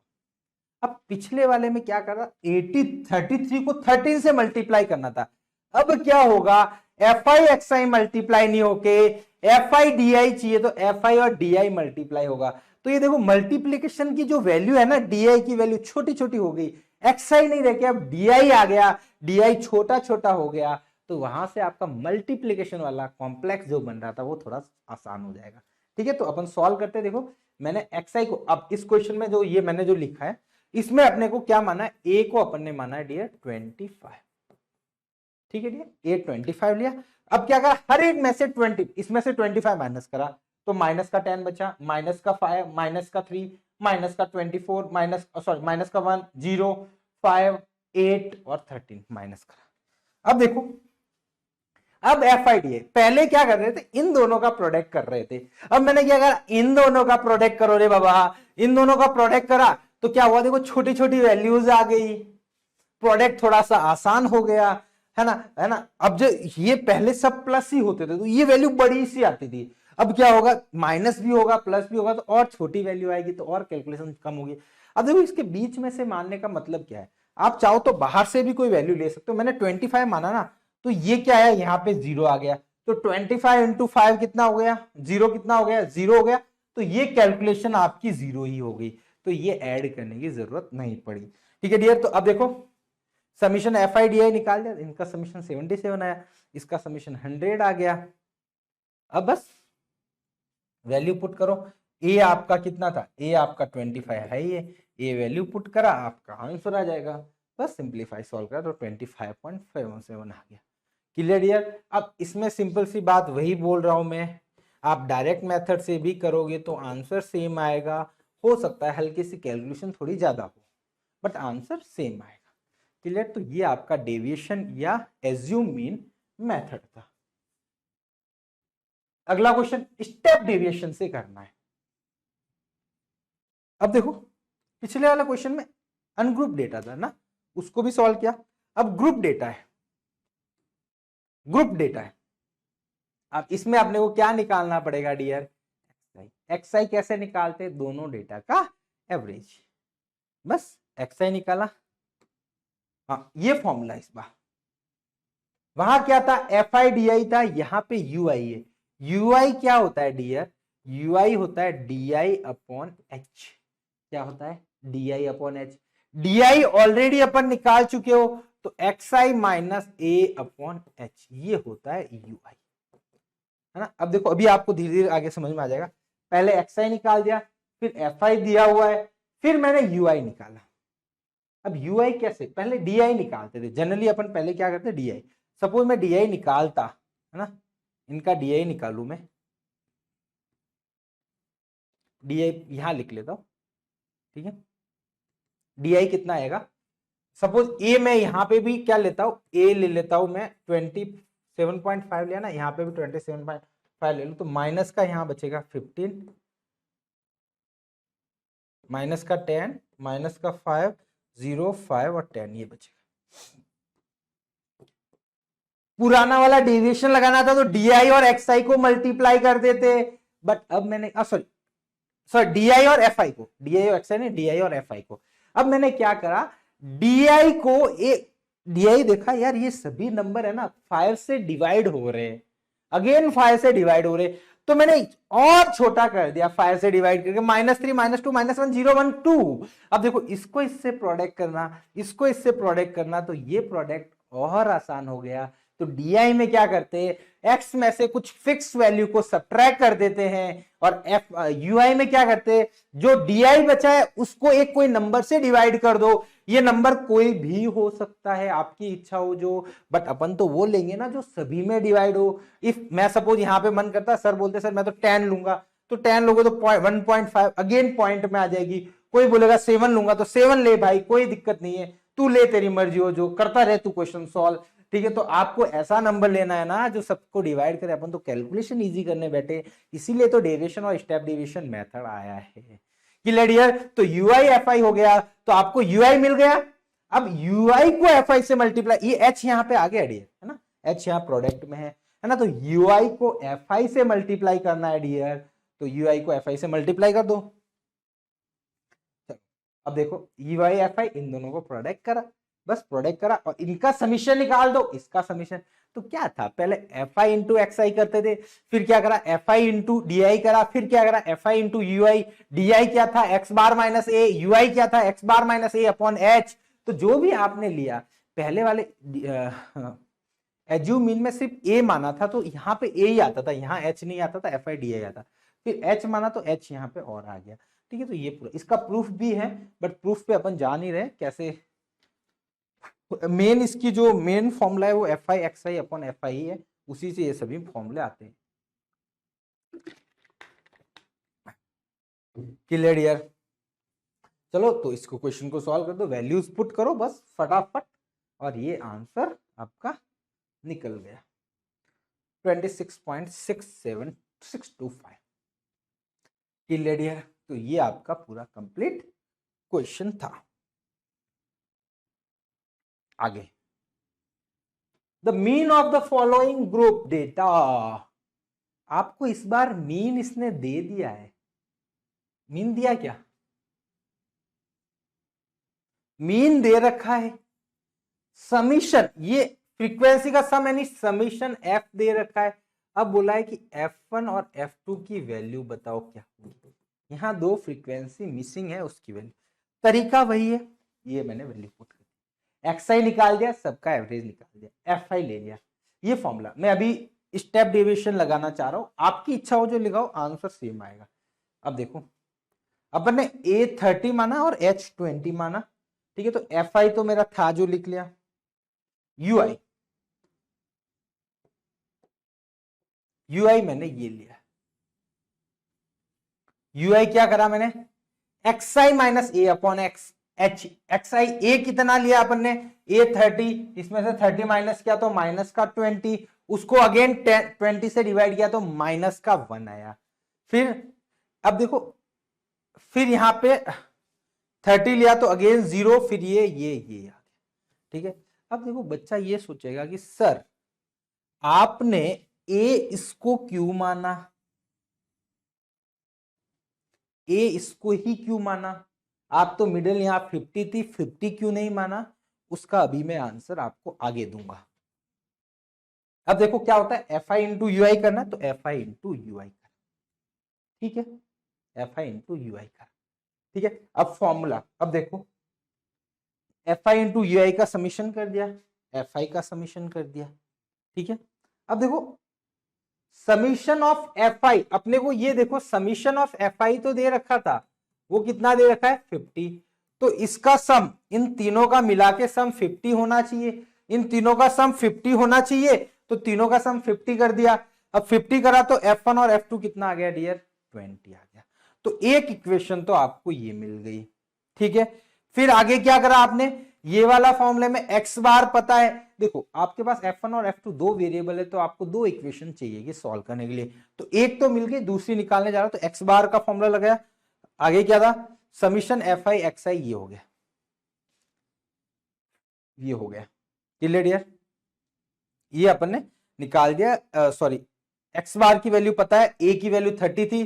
अब पिछले वाले में क्या कर रहा, 33 को 13 से मल्टीप्लाई करना था। अब क्या होगा, F I x I multiply नहीं होके एफ आई डी आई चाहिए, तो एफ आई और डी आई मल्टीप्लाई होगा। तो ये देखो मल्टीप्लीकेशन की जो वैल्यू है ना, डी आई की वैल्यू छोटी छोटी हो गई, एक्स आई नहीं रह गया, अब डी आई आ गया, डी आई छोटा छोटा हो गया, तो वहां से आपका मल्टीप्लीकेशन वाला कॉम्प्लेक्स जो बन रहा था वो थोड़ा आसान हो जाएगा, ठीक है। तो अपन सॉल्व करते हैं, देखो मैंने एक्स आई को, अब इस क्वेश्चन में जो ये मैंने जो लिखा है, इसमें अपने को क्या माना है, ए को अपन ने माना है डियर 25, ठीक है डियर, ए 25 लिया। अब क्या करा, हर एक में से 20, इसमें से 25 माइनस करा, तो माइनस का 10 बचा, माइनस का 5, माइनस का 3, माइनस का 24, माइनस सॉरी माइनस का 1, 0, 5, 8 और 13 माइनस करा। अब देखो, अब एफ आई डी, पहले क्या कर रहे थे, इन दोनों का प्रोडक्ट कर रहे थे। अब मैंने क्या करा, इन दोनों का प्रोडक्ट करो रे बाबा, इन दोनों का प्रोडक्ट करा, तो क्या हुआ, देखो छोटी छोटी वैल्यूज आ गई, प्रोडक्ट थोड़ा सा आसान हो गया, है ना, है ना। अब जो ये पहले सब प्लस ही होते थे, तो ये वैल्यू बड़ी सी आती थी। अब क्या होगा, माइनस भी होगा प्लस भी होगा, तो और छोटी वैल्यू आएगी, तो और कैलकुलेशन कम होगी। अब देखो इसके बीच में से मानने का मतलब क्या है, आप चाहो तो बाहर से भी कोई वैल्यू ले सकते हो। मैंने 25 माना ना, तो ये क्या है, यहाँ पे 0 आ गया, तो 25 इंटू 5 कितना हो गया, 0 कितना हो गया, 0 हो गया, तो ये कैलकुलेशन आपकी 0 ही हो गई, तो ये ऐड करने की जरूरत नहीं पड़ी, ठीक है डियर। तो अब देखो समीशन एफ आई डी आई निकाल दिया, इनका समीशन 77 आया, इसका समीशन 100 आ गया। अब बस वैल्यू पुट करो, ए आपका कितना था, ए आपका 25 है, ये वैल्यू पुट करा, आपका आंसर आ जाएगा। बस सिंप्लीफाई सॉल्व करा तो 25.517 आ गया। Clear dear. अब इसमें सिंपल सी बात वही बोल रहा हूं मैं, आप डायरेक्ट मेथड से भी करोगे तो आंसर सेम आएगा, हो सकता है हल्की सी कैलकुलेशन थोड़ी ज्यादा हो, बट आंसर सेम आएगा। क्लियर। तो ये आपका डेविएशन या एज्यूम मीन मेथड था। अगला क्वेश्चन स्टेप डेविएशन से करना है। अब देखो पिछले वाला क्वेश्चन में अनग्रुप डेटा था ना, उसको भी सॉल्व किया। अब ग्रुप डेटा है, ग्रुप डेटा है। अब इसमें अपने को क्या निकालना पड़ेगा डियर, एक्सआई कैसे निकालते, दोनों डेटा का एवरेज, बस एक्सआई निकाला। हाँ ये फॉर्मूला इस बार, वहां क्या था एफ आई डी आई था, यहां पे यू आई है। यू आई क्या होता है डियर, यू आई होता है डी आई अपॉन एच। क्या होता है d i upon h, d i already अपन निकाल चुके हो, तो x i minus a upon h, ये होता है यू आई, है ना। अब देखो अभी आपको धीरे धीरे आगे समझ में आ जाएगा। पहले एक्स आई निकाल दिया, फिर एफ आई दिया हुआ है, फिर मैंने यू आई निकाला। अब यू आई कैसे, पहले डी आई निकालते थे जनरली अपन, पहले क्या करते डी आई। सपोज मैं डी आई निकालता, है ना, इनका डी आई निकालू मैं, डी आई यहां लिख लेता हूं, ठीक है। डी आई कितना आएगा, सपोज ए मैं यहां पे भी क्या लेता हूं, ए ले लेता हूं मैं 27.5 लिया ना, यहां पे भी 27.5 ले लूं, तो माइनस का यहां बचेगा 15, माइनस का 10, माइनस का 5, 0, 5 और 10 ये बचेगा। पुराना वाला डेविएशन लगाना था तो डी आई और एक्स आई को मल्टीप्लाई कर देते, बट अब मैंने सॉरी डी आई और एफ आई को, डी आई और एक्स आई ने, डी आई और एफ आई को। अब मैंने क्या करा, डी आई को डी आई देखा यार ये सभी नंबर है ना 5 से डिवाइड हो रहे हैं, अगेन 5 से डिवाइड हो रहे, तो मैंने और छोटा कर दिया 5 से डिवाइड करके, -3, -2, -1, 0, 1, 2। अब देखो इसको इससे प्रोडक्ट करना, इसको इससे प्रोडक्ट करना, तो ये प्रोडक्ट और आसान हो गया। तो डीआई में क्या करते हैं, एक्स में से कुछ फिक्स वैल्यू को सब्ट्रैक्ट कर देते हैं, और एफ यूआई में क्या करते हैं, जो डीआई बचा है उसको एक कोई नंबर से डिवाइड कर दो। ये नंबर कोई भी हो सकता है, आपकी इच्छा हो जो, बट अपन तो वो लेंगे ना जो सभी में डिवाइड हो। इफ मैं सपोज यहां पे मन करता, सर बोलते सर मैं तो 10 लूंगा, तो 10 लोगे तो 1.5 अगेन पॉइंट में आ जाएगी। कोई बोलेगा 7 लूंगा, तो 7 ले भाई, कोई दिक्कत नहीं है, तू ले, तेरी मर्जी हो, जो करता रहे तू क्वेश्चन सॉल्व, ठीक है। तो आपको ऐसा नंबर लेना है ना जो सबको डिवाइड करे, अपन तो कैलकुलेशन इजी करने बैठे, इसीलिए तो डेविएशन और स्टेप डेविएशन मेथड आया है। क्लियर डियर, तो यूआई एफआई हो गया, तो आपको यूआई मिल गया। अब यूआई को एफआई से मल्टीप्लाई, ये एच यहां पे आ गया डियर, है ना, एच यहां प्रोडक्ट में है ना, तो यूआई को एफआई से मल्टीप्लाई करना है डियर, तो यूआई को एफआई से मल्टीप्लाई कर दो। अब देखो यूआई एफआई इन दोनों को प्रोडक्ट करा, बस प्रोडक्ट करा और इनका समीशन निकाल दो, इसका समीशन। तो क्या था, पहले f i into x i करते थे, फिर क्या करा f i into d i करा, फिर क्या करा f i into u i. D i क्या था x bar minus a, u i क्या था x bar minus a upon h. तो जो भी आपने लिया, पहले वाले एज्यूमिन में सिर्फ ए माना था, तो यहाँ पे ए ही आता था, यहाँ एच नहीं आता था, एफ आई डी आई आता, फिर एच माना तो एच यहाँ पे और आ गया, ठीक है। तो ये पूरा इसका प्रूफ भी है, बट प्रूफ पे अपन जा नहीं रहे कैसे। मेन इसकी जो मेन फॉर्मूला है वो F I x I upon F I है, उसी से ये सभी फॉर्मूले आते हैं। क्लियर यार, चलो तो इसको क्वेश्चन को सॉल्व कर दो, वैल्यूज पुट करो बस फटाफट, और ये आंसर आपका निकल गया 26.67625। क्लियर यार, तो ये आपका पूरा कंप्लीट क्वेश्चन था। आगे, the mean of the following group data, आपको इस बार मीन इसने दे दिया है। मीन दिया क्या, मीन दे रखा है, समीशन ये फ्रीक्वेंसी का सम यानी समीशन एफ दे रखा है। अब बोला है कि F1 और F2 की वैल्यू बताओ क्या होगी। यहां दो फ्रीक्वेंसी मिसिंग है, उसकी वैल्यू, तरीका वही है, ये मैंने वैल्यू पुट कर दी, एक्स आई निकाल दिया, सबका एवरेज निकाल दिया, एफ आई ले लिया, ये फॉर्मूला। मैं अभी स्टेप डेविएशन लगाना चाह रहा हूं, आपकी इच्छा हो जो लगाओ, आंसर सेम आएगा। अब देखो अपन ने A30 माना और H20 माना, ठीक है, तो एफ आई तो मेरा था जो लिख लिया, यूआई मैंने ये लिया, यूआई क्या करा मैंने, x i minus a upon x H, x आई ए कितना लिया अपन ने A30, इसमें से 30 माइनस किया तो माइनस का 20, उसको अगेन 20 से डिवाइड किया तो माइनस का 1 आया। फिर अब देखो, फिर यहां पे 30 लिया तो अगेन 0, फिर ये आ गया। ठीक है, अब देखो बच्चा ये सोचेगा कि सर आपने ए इसको क्यों माना, ए इसको ही क्यों माना, आप तो मिडिल यहां 50 थी, 50 क्यों नहीं माना, उसका अभी मैं आंसर आपको आगे दूंगा। अब देखो क्या होता है, एफ आई इंटू यू आई करना, तो एफ आई इंटू यू आई कर, ठीक है, एफ आई इंटू यू आई कर, ठीक है। अब फॉर्मूला, अब देखो एफ आई इंटू यू आई का समीशन कर दिया, एफ आई का समीशन कर दिया, ठीक है। अब देखो समीशन ऑफ एफ आई, अपने को ये देखो समीशन ऑफ एफ आई तो दे रखा था, वो कितना दे रखा है 50, तो इसका सम इन तीनों का मिला के सम 50 होना चाहिए, इन तीनों का सम 50 होना चाहिए, तो तीनों का सम 50 कर दिया। अब 50 करा तो F1 और F2 कितना आ गया डियर, 20 आ गया। तो एक इक्वेशन तो आपको ये मिल गई, ठीक है। फिर आगे क्या करा आपने, ये वाला फॉर्मूले में x बार पता है, देखो आपके पास F1 और F2 दो वेरिएबल है, तो आपको दो इक्वेशन चाहिए सॉल्व करने के लिए, तो एक तो मिल गई, दूसरी निकालने जा रहा, तो x बार का फॉर्मूला लगाया, आगे क्या था summation f I x i, ये हो गया, ये हो गया क्लियर डियर, ये अपन ने निकाल दिया। सॉरी एक्स बार की वैल्यू पता है, ए की वैल्यू 30 थी,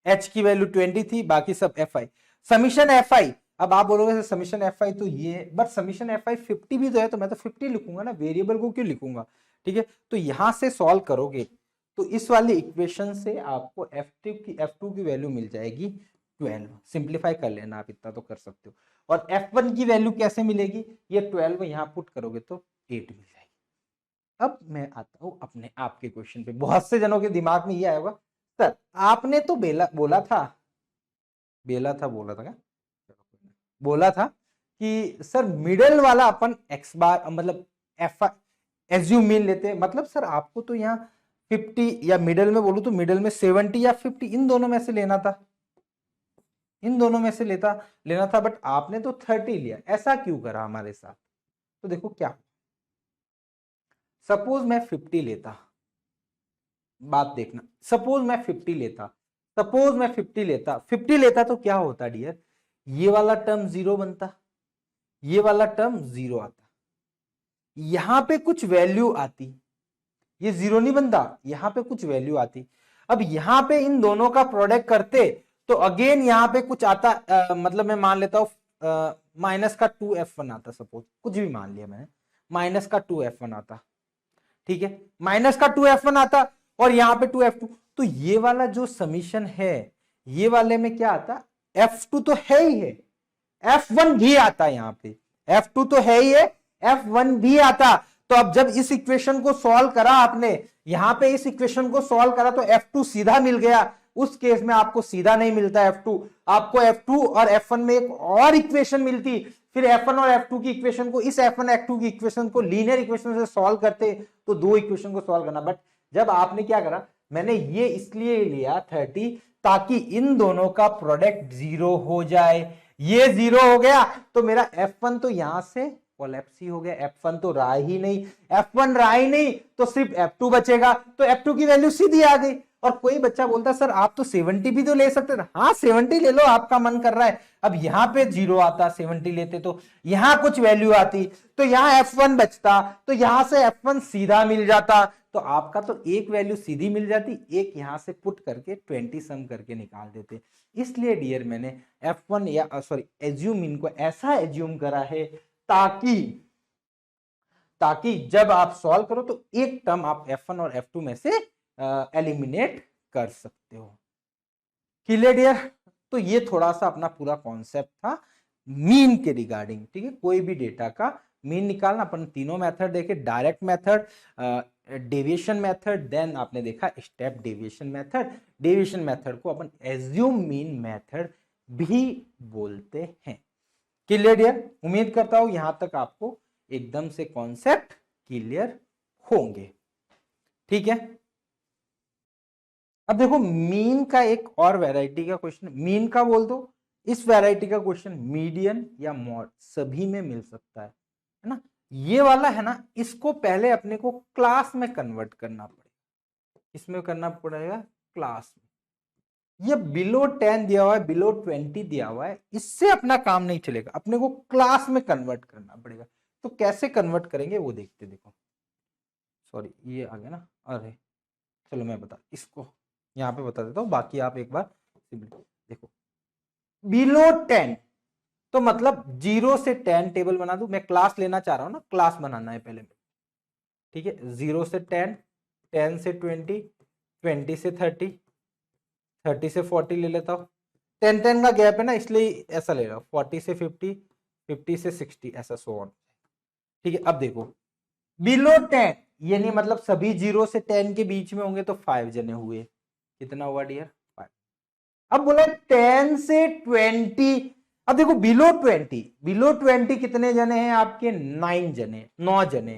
एच की वैल्यू 20 थी, बाकी सब एफ आई, समीशन एफ आई। अब आप बोलोगे समीशन एफ आई तो ये, बट समीशन एफ आई 50 भी तो है, तो मैं तो 50 लिखूंगा ना, वेरिएबल को क्यों लिखूंगा, ठीक है। तो यहां से सॉल्व करोगे तो इस वाली इक्वेशन से आपको F2 की वैल्यू मिल जाएगी 12, सिंप्लीफाई कर लेना आप, इतना तो कर सकते हो। और F1 की वैल्यू कैसे मिलेगी, ये 12 यहां पुट करोगे तो 8 मिल जाएगी। अब मैं आता हूं अपने आपके क्वेश्चन पे, बहुत से जनों के दिमाग में ये आया होगा, सर आपने तो बोला था बोला था क्या, बोला था कि सर मिडल वाला अपन एक्स बार मतलब एफ एज्यूम मीन लेते, मतलब सर आपको तो यहाँ 50 या मिडल में बोलूं तो मिडल में 70 या 50 इन दोनों में से लेना था, इन दोनों में से लेना था, बट आपने तो 30 लिया, ऐसा क्यों करा हमारे साथ। तो देखो क्या, सपोज मैं 50 लेता, बात देखना, सपोज मैं 50 लेता, सपोज मैं 50 लेता तो क्या होता डियर, ये वाला टर्म 0 बनता, ये वाला टर्म 0 आता, यहां पे कुछ वैल्यू आती, ये 0 नहीं बनता, यहां पे कुछ वैल्यू आती। अब यहां पे इन दोनों का प्रोडक्ट करते तो अगेन यहां पे कुछ आता, मतलब मैं मान लेता हूं माइनस का 2F1 आता, सपोज कुछ भी मान लिया मैंने, माइनस का 2F1 आता, ठीक है, माइनस का 2F1 आता और यहां पे 2F2, तो ये वाला जो समीशन है ये वाले में क्या आता, F2 तो है ही है, F1 भी आता, यहां पे F2 तो है ही है, F1 भी आता। तो अब जब इस इक्वेशन को सॉल्व करा आपने, यहां पे इस इक्वेशन को सॉल्व करा तो F2 सीधा मिल गया, उस केस में आपको सीधा नहीं मिलता F2, आपको F2 और F1 में एक और इक्वेशन मिलती, फिर F1 और F2 की इक्वेशन को, इस F1 F2 की इक्वेशन को लीनियर इक्वेशन से सॉल्व करते तो दो इक्वेशन को सॉल्व करना, बट जब आपने क्या करा, मैंने ये इसलिए लिया 30 ताकि इन दोनों का प्रोडक्ट 0 हो जाए, ये 0 हो गया तो मेरा F1 तो यहां से कोलैप्स ही हो गया, F1 तो रहा ही नहीं, F1 रहा ही नहीं तो सिर्फ F2 बचेगा, तो F2 की वैल्यू सीधी आ गई। और कोई बच्चा बोलता सर आप तो 70 भी तो ले सकते थे, हाँ 70 ले लो, आपका मन कर रहा है। अब यहां पे 0 आता, 70 लेते तो यहां कुछ वैल्यू आती, तो यहां F1 बचता, तो यहां से F1 सीधा मिल जाता, तो आपका तो एक वैल्यू सीधी मिल जाती, एक यहां से पुट करके 20 सम करके निकाल देते। इसलिए डियर मैंने F1 या सॉरी एज्यूम इनको ऐसा एज्यूम करा है ताकि जब आप सॉल्व करो तो एक टर्म आप F1 और F2 में से एलिमिनेट कर सकते हो। क्लियर डियर, तो ये थोड़ा सा अपना पूरा कॉन्सेप्ट था मीन के रिगार्डिंग, ठीक है। कोई भी डेटा का मीन निकालना, अपन तीनों मेथड देखे, direct method, deviation method, then आपने देखा step deviation method, deviation method को अपन एज्यूम मीन मेथड भी बोलते हैं। क्लियर डियर, उम्मीद करता हूं यहां तक आपको एकदम से कॉन्सेप्ट क्लियर होंगे, ठीक है। अब देखो मीन का एक और वैरायटी का क्वेश्चन, मीन का बोल दो, इस वैरायटी का क्वेश्चन मीडियन या मॉड सभी में मिल सकता है ना। ये वाला है ना, इसको पहले अपने को क्लास में कन्वर्ट करना पड़ेगा, इसमें करना पड़ेगा क्लास में, ये बिलो 10 दिया हुआ है, बिलो 20 दिया हुआ है, इससे अपना काम नहीं चलेगा, अपने को क्लास में कन्वर्ट करना पड़ेगा। तो कैसे कन्वर्ट करेंगे वो देखते, देखो सॉरी ये आ गया ना, अरे चलो मैं बता इसको यहाँ पे बता देता हूँ, बाकी आप एक बार देखो। बिलो 10 तो मतलब 0 से 10 टेबल बना दूं, मैं क्लास लेना चाह रहा हूं ना, क्लास बनाना है पहले में, ठीक है। 0 से 10, 10 से 20, 20 से 30, 30 से 40 ले लेता हूँ। 10 10 का गैप है ना, इसलिए ऐसा ले रहा हूँ। 40 से 50, 50 से 60, ऐसा सो ऑन, ठीक है। अब देखो बिलो 10 यानी मतलब सभी 0 से 10 के बीच में होंगे तो 5 जने हुए, कितना हुआ डियर 5। अब बोला 10 से 20, अब देखो बिलो 20, बिलो 20 कितने जने हैं आपके 9 जने, 9 जने,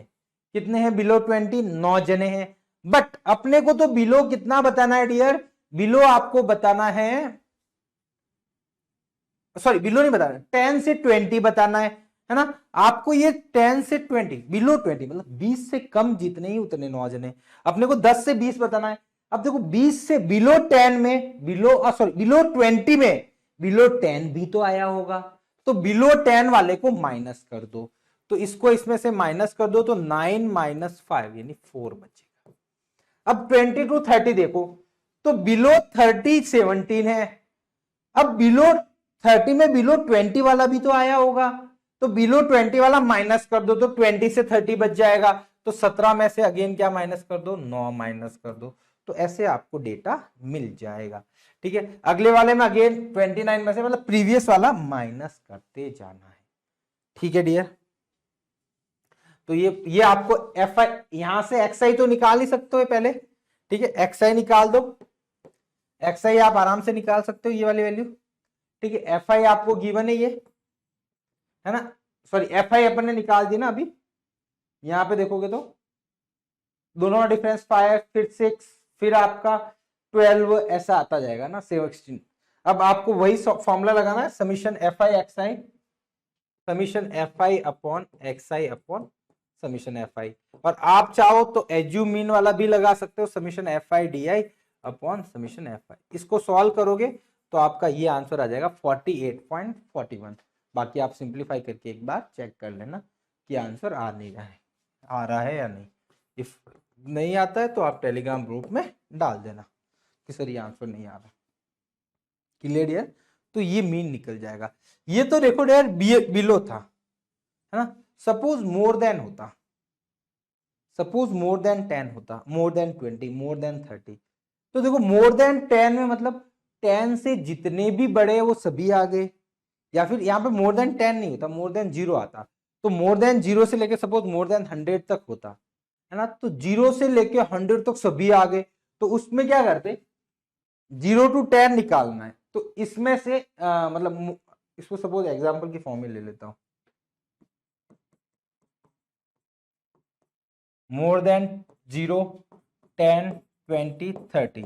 कितने हैं बिलो 20 9 जने हैं। बट अपने को तो बिलो कितना बताना है डियर, बिलो आपको बताना है, सॉरी बिलो नहीं बताना, 10 से 20 बताना है ना। आपको ये 10 से 20 बिलो 20 मतलब 20 से कम जितने ही उतने 9 जने, अपने को 10 से 20 बताना है। अब देखो 20 से बिलो 10 में, बिलो सॉरी बिलो 20 में बिलो 10 भी तो आया होगा, तो बिलो 10 वाले को माइनस कर दो, तो इसको इसमें से माइनस कर दो तो 9 माइनस 5 यानी 4 बचेगा। अब 20 टू 30 देखो, तो बिलो 30 17 है, अब बिलो 30 में बिलो 20 वाला भी तो आया होगा, तो बिलो 20 वाला माइनस कर दो तो 20 से 30 बच जाएगा, तो 17 में से अगेन क्या माइनस कर दो, 9 माइनस कर दो, तो ऐसे आपको डेटा मिल जाएगा, ठीक है। अगले वाले में अगेन 29 में से मतलब प्रीवियस वाला माइनस करते जाना है, ठीक है डियर। तो ये आपको एफ आई, यहां से एक्स आई तो निकाल ही सकते हो पहले, ठीक है, एक्स आई निकाल दो, एक्स आई आप आराम से निकाल सकते हो ये वाली वैल्यू, ठीक है। एफ आई आपको गिवन है ये, है ना, सॉरी एफ आई अपन ने निकाल दी ना अभी, यहां पे देखोगे तो दोनों का डिफरेंस 5 फिर 6 फिर आपका 12 ऐसा आता जाएगा ना, 16। अब आपको वही फॉर्मूला लगाना है, समीशन एफ आई एक्स आई, समीशन एफ आई अपॉन एक्स आई अपॉन समीशन एफ आई, और आप चाहो तो एज्यूम मीन वाला भी लगा सकते हो, summation f i d i upon summation f आई। इसको सॉल्व करोगे तो आपका ये आंसर आ जाएगा 48.41। बाकी आप सिंप्लीफाई करके एक बार चेक कर लेना कि आंसर आ नहीं रहा है, आ रहा है या नहीं। इफ नहीं आता है तो आप टेलीग्राम ग्रुप में डाल देना कि सर ये आंसर नहीं आ रहा, क्लियर यार। तो ये मीन निकल जाएगा। ये तो देखो यार बिलो था, है ना, सपोज मोर देन होता, सपोज मोर देन 10 होता, मोर देन 20, मोर देन 30, तो देखो मोर देन 10 में मतलब 10 से जितने भी बड़े वो सभी आ गए, या फिर यहाँ पे मोर देन 10 नहीं होता, मोर देन 0 आता, तो मोर देन 0 से लेके सपोज मोर देन 100 तक होता है ना, तो 0 से लेके 100 तक सभी आ गए, तो उसमें क्या करते, 0 टू 10 निकालना है, तो इसमें से मतलब इसको सपोज एग्जाम्पल की फॉर्म में ले लेता हूं, more than 0 10 20 30,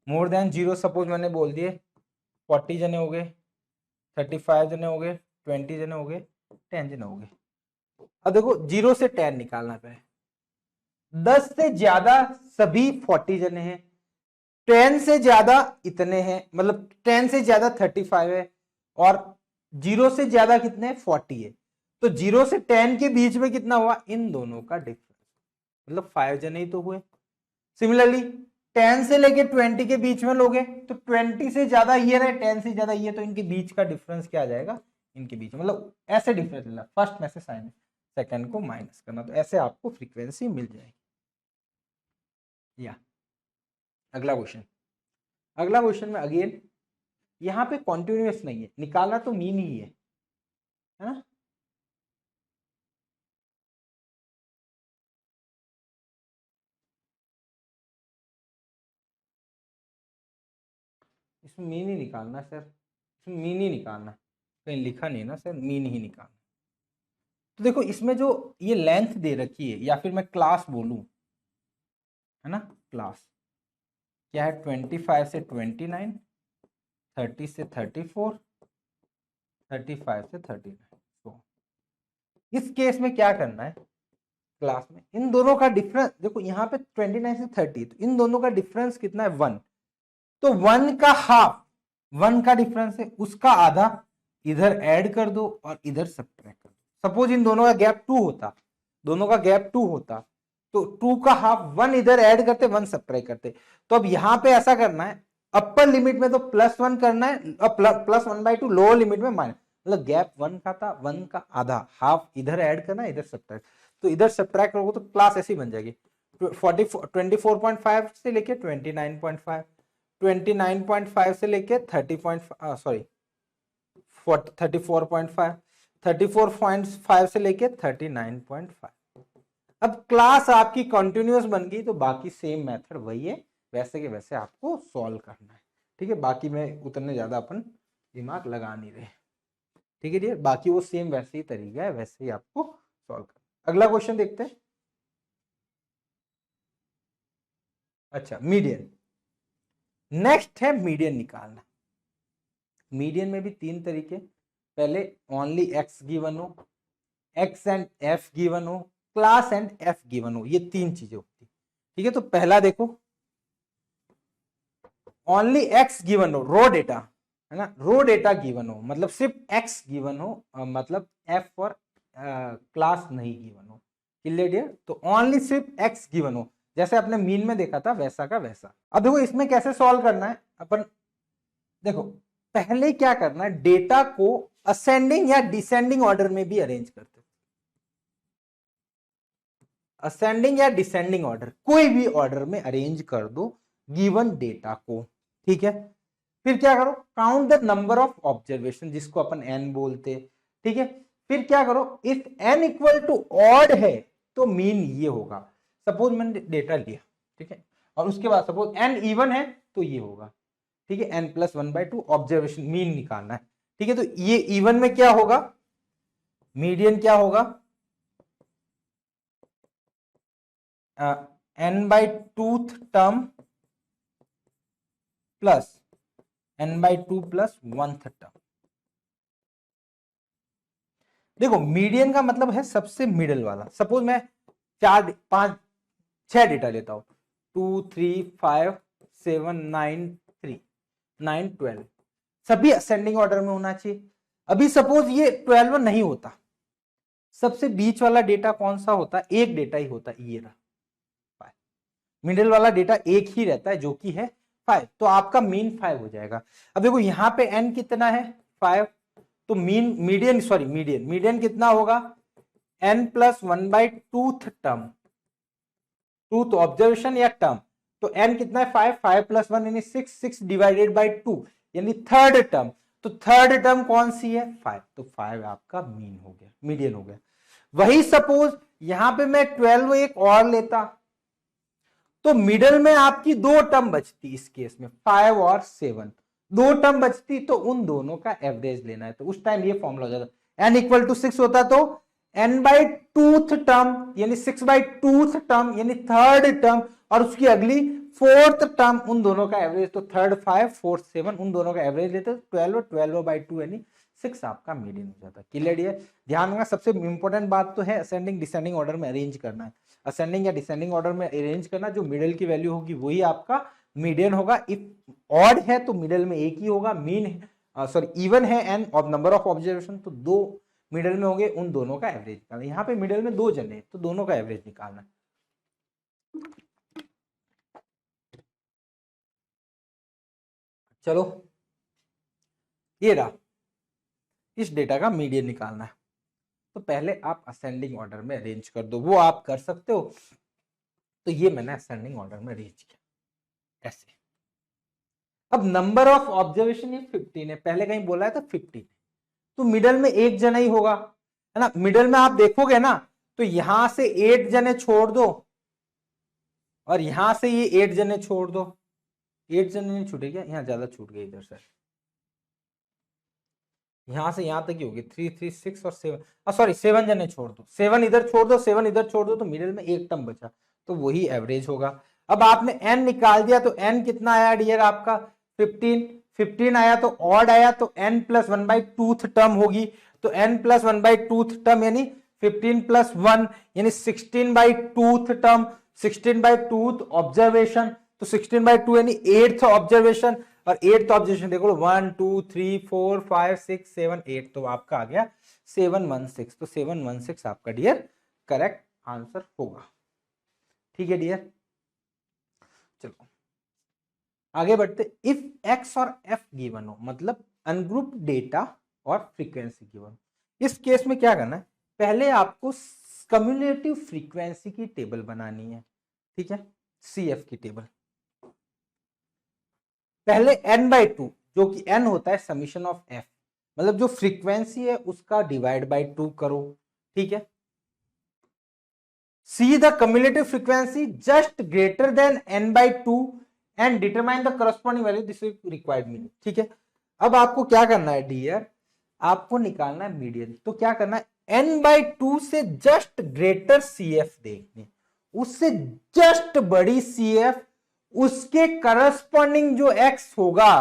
more than 0 suppose मैंने बोल दिए 40 जने हो गए, 35 जने हो गए, 20 जने हो गए, 10 जने हो गए। अब देखो 0 से 10 निकालना पे, 10 से ज्यादा सभी 40 जने हैं, 10 से ज्यादा इतने हैं, मतलब 10 से ज्यादा 35 है, और 0 से ज्यादा कितने हैं 40 है, तो 0 से 10 के बीच में कितना हुआ, इन दोनों का डिफरेंस, मतलब 5 जने ही तो हुए। सिमिलरली 10 से लेके 20 के बीच में लोगे तो 20 से ज्यादा ये रहे, 10 से ज्यादा ये, तो इनके बीच का डिफरेंस क्या आ जाएगा, इनके बीच मतलब ऐसे डिफरेंस लेना, फर्स्ट में से साइन सेकंड को माइनस करना, तो ऐसे आपको फ्रीक्वेंसी मिल जाएगी। या अगला क्वेश्चन, अगला क्वेश्चन में अगेन यहाँ पे कॉन्टिन्यूस नहीं है, निकालना तो मीन ही है ना, इसमें मीन ही निकालना सर, इसमें मीन ही निकालना, कहीं लिखा नहीं ना सर, मीन ही निकालना। तो देखो इसमें जो ये लेंथ दे रखी है, या फिर मैं क्लास बोलूं, है ना, क्लास क्या है, 25 से 29, 30 से 34, 35 से 39। तो इस केस में क्या करना है, क्लास में इन दोनों का डिफरेंस देखो, यहाँ पे 29 से 30, तो इन दोनों का डिफरेंस कितना है 1, तो 1 का हाफ, 1 का डिफरेंस है, उसका आधा इधर ऐड कर दो और इधर सब्ट्रैक्ट कर दो। सपोज इन दोनों का गैप 2 होता, दोनों का गैप 2 होता, तो 2 का हाफ 1 इधर ऐड करते, 1 सब्ट्रैक्ट करते। तो अब यहां पे ऐसा करना है, अपर लिमिट में तो +1 करना है, +1/2, लोअर लिमिट में माइनस, मतलब गैप 1 का था, 1 का आधा हाफ इधर ऐड करना, इधर सब्ट्रैक्ट। तो इधर सब्ट्रैक्ट करोगे तो क्लास ऐसी बन जाएगी 24.5 से लेके 29.5, 29.5 से लेके 34.5, 34.5 से लेके 39.5। अब क्लास आपकी कंटिन्यूअस बन गई, तो बाकी सेम मेथड वही है, वैसे के वैसे आपको सॉल्व करना है। ठीक है, बाकी में उतने ज्यादा अपन दिमाग लगा नहीं रहे। ठीक है डियर, बाकी वो सेम वैसे ही तरीका है, वैसे ही आपको सॉल्व करना। अगला क्वेश्चन देखते हैं। अच्छा, मीडियन। नेक्स्ट है मीडियन निकालना। मीडियन में भी 3 तरीके, पहले ओनली एक्स गिवन हो, एक्स एंड एफ गिवन हो, क्लास एंड एफ गिवन हो, ये 3 चीजें होती। ठीक है, तो पहला देखो, ओनली एक्स गिवन हो, रो डेटा है ना, रो डेटा गिवन हो, मतलब सिर्फ एक्स गिवन हो, मतलब एफ और क्लास नहीं गिवन हो। Clear dear? तो ओनली सिर्फ एक्स गिवन हो, जैसे आपने मीन में देखा था वैसा का वैसा। अब देखो इसमें कैसे सॉल्व करना है अपन, देखो पहले क्या करना है, डेटा को असेंडिंग या डिसेंडिंग ऑर्डर में भी अरेंज करते हैं। असेंडिंग या डिसेंडिंग ऑर्डर, कोई भी ऑर्डर में अरेंज कर दो गिवन डेटा को। ठीक है, फिर क्या करो, count the number of observation, जिसको अपन एन बोलते। ठीक है, फिर क्या करो, if n equal to odd है तो मीन ये होगा। सपोज मैंने डेटा लिया, ठीक है, और उसके बाद सपोज एन इवन है तो ये होगा। ठीक है, n+1/2 ऑब्जर्वेशन मीन निकालना है। ठीक है, तो ये इवन में क्या होगा, मीडियन क्या होगा, n/2th term plus n/2 plus 1th term. देखो मीडियन का मतलब है सबसे मिडिल वाला। सपोज मैं 4 5 6 डेटा लेता हूं, 2 3 5 7 9 3 9 12, सभी असेंडिंग ऑर्डर में होना चाहिए। अभी सपोज ये 12 नहीं होता, सबसे बीच वाला डेटा कौन सा होता है, एक डेटा ही होता है, ये रहा 5। मिडिल वाला डेटा एक ही रहता है जो कि है 5, तो आपका मीन 5 हो जाएगा। अब देखो यहां पे n कितना है 5, तो मीडियन कितना होगा, n+1/2th टर्म, टूथ ऑब्जर्वेशन या टर्म, तो n कितना है 5, 5 + 1 यानी 6, 6 डिवाइडेड बाई 2 यानी थर्ड टर्म। तो थर्ड टर्म कौन सी है 5, तो 5 आपका मीन हो गया, मीडियन हो गया। वही सपोज यहां पे मैं 12 एक और लेता, तो मिडल में आपकी 2 टर्म बचती, इस केस में 5 और 7 2 टर्म बचती, तो उन दोनों का एवरेज लेना है। तो उस टाइम ये फॉर्मूला हो जाता, n = 6 होता तो n/2th टर्म यानी 6/2th टर्म यानी थर्ड टर्म, और उसकी अगली 4th टर्म, उन दोनों का एवरेज, तो थर्ड 5 4th 7 उन दोनों का एवरेज लेते 12/2 यानी 6 आपका मीडियन हो जाता है। क्लियर है? ध्यान रखना, सबसे इंपॉर्टेंट बात तो है असेंडिंग डिसेंडिंग ऑर्डर में अरेंज करना है। असेंडिंग या डिसेंडिंग ऑर्डर में अरेंज करना, जो मिडिल की वैल्यू होगी वही आपका मीडियन होगा। इफ ऑड है तो मिडिल में एक ही होगा, इवन है एन और नंबर ऑफ ऑब्जर्वेशन तो 2 मिडिल में होंगे, उन दोनों का एवरेज निकालना। यहाँ पे मिडिल में 2 जने तो दोनों का एवरेज निकालना है। चलो ये रहा, इस डेटा का मीडियन निकालना है, तो पहले आप असेंडिंग ऑर्डर में अरेंज कर दो, वो आप कर सकते हो। तो ये मैंने असेंडिंग ऑर्डर में अरेंज किया ऐसे। अब नंबर ऑफ ऑब्जर्वेशन ये 15 है, पहले कहीं बोला है था 15, तो मिडल में एक जना ही होगा, है ना। मिडल में आप देखोगे ना, तो यहां से 8 जने छोड़ दो और यहां से ये 8 जने छोड़ दो, 8 जने नहीं छूटे क्या, यहाँ ज्यादा छूट गए इधर से, यहां से यहां तक ही होगी 3 3 6 और 7, 7 जने छोड़ दो, 7 इधर छोड़ दो, 7 इधर छोड़ दो, तो मिडिल में एक टर्म बचा, तो वही एवरेज होगा। अब आपने n निकाल दिया, तो n कितना आया डियर आपका 15 आया, तो ऑड आया, तो n+1/2th टर्म होगी, तो n+1/2th टर्म यानी 15 + 1 यानी 16/2th टर्म, 16/2th ऑब्जर्वेशन, तो 16/2 यानी 8th ऑब्जर्वेशन, और 8th ऑब्जर्वेशन देखो 1 2 3 4 5 6 7 8, तो आपका आ गया 716। तो 716 आपका डियर करेक्ट आंसर होगा। ठीक है डियर, चलो आगे बढ़ते। इफ एक्स और एफ गिवन हो, मतलब अनग्रुप डेटा और फ्रीक्वेंसी गिवन, इस केस में क्या करना है, पहले आपको कम्युलेटिव फ्रीक्वेंसी की टेबल बनानी है। ठीक है, सीएफ की टेबल। पहले n/2, जो कि n होता है समीशन ऑफ f, मतलब जो फ्रीक्वेंसी है उसका डिवाइड बाय 2 करो। ठीक है, see the cumulative frequency just greater then n/2 and determine the corresponding value, this is required mean. ठीक है, अब आपको क्या करना है डियर, आपको निकालना है मीडियन। तो क्या करना है, n/2 से जस्ट ग्रेटर CF देखने, उससे जस्ट बड़ी CF, उसके करस्पॉन्डिंग जो x होगा,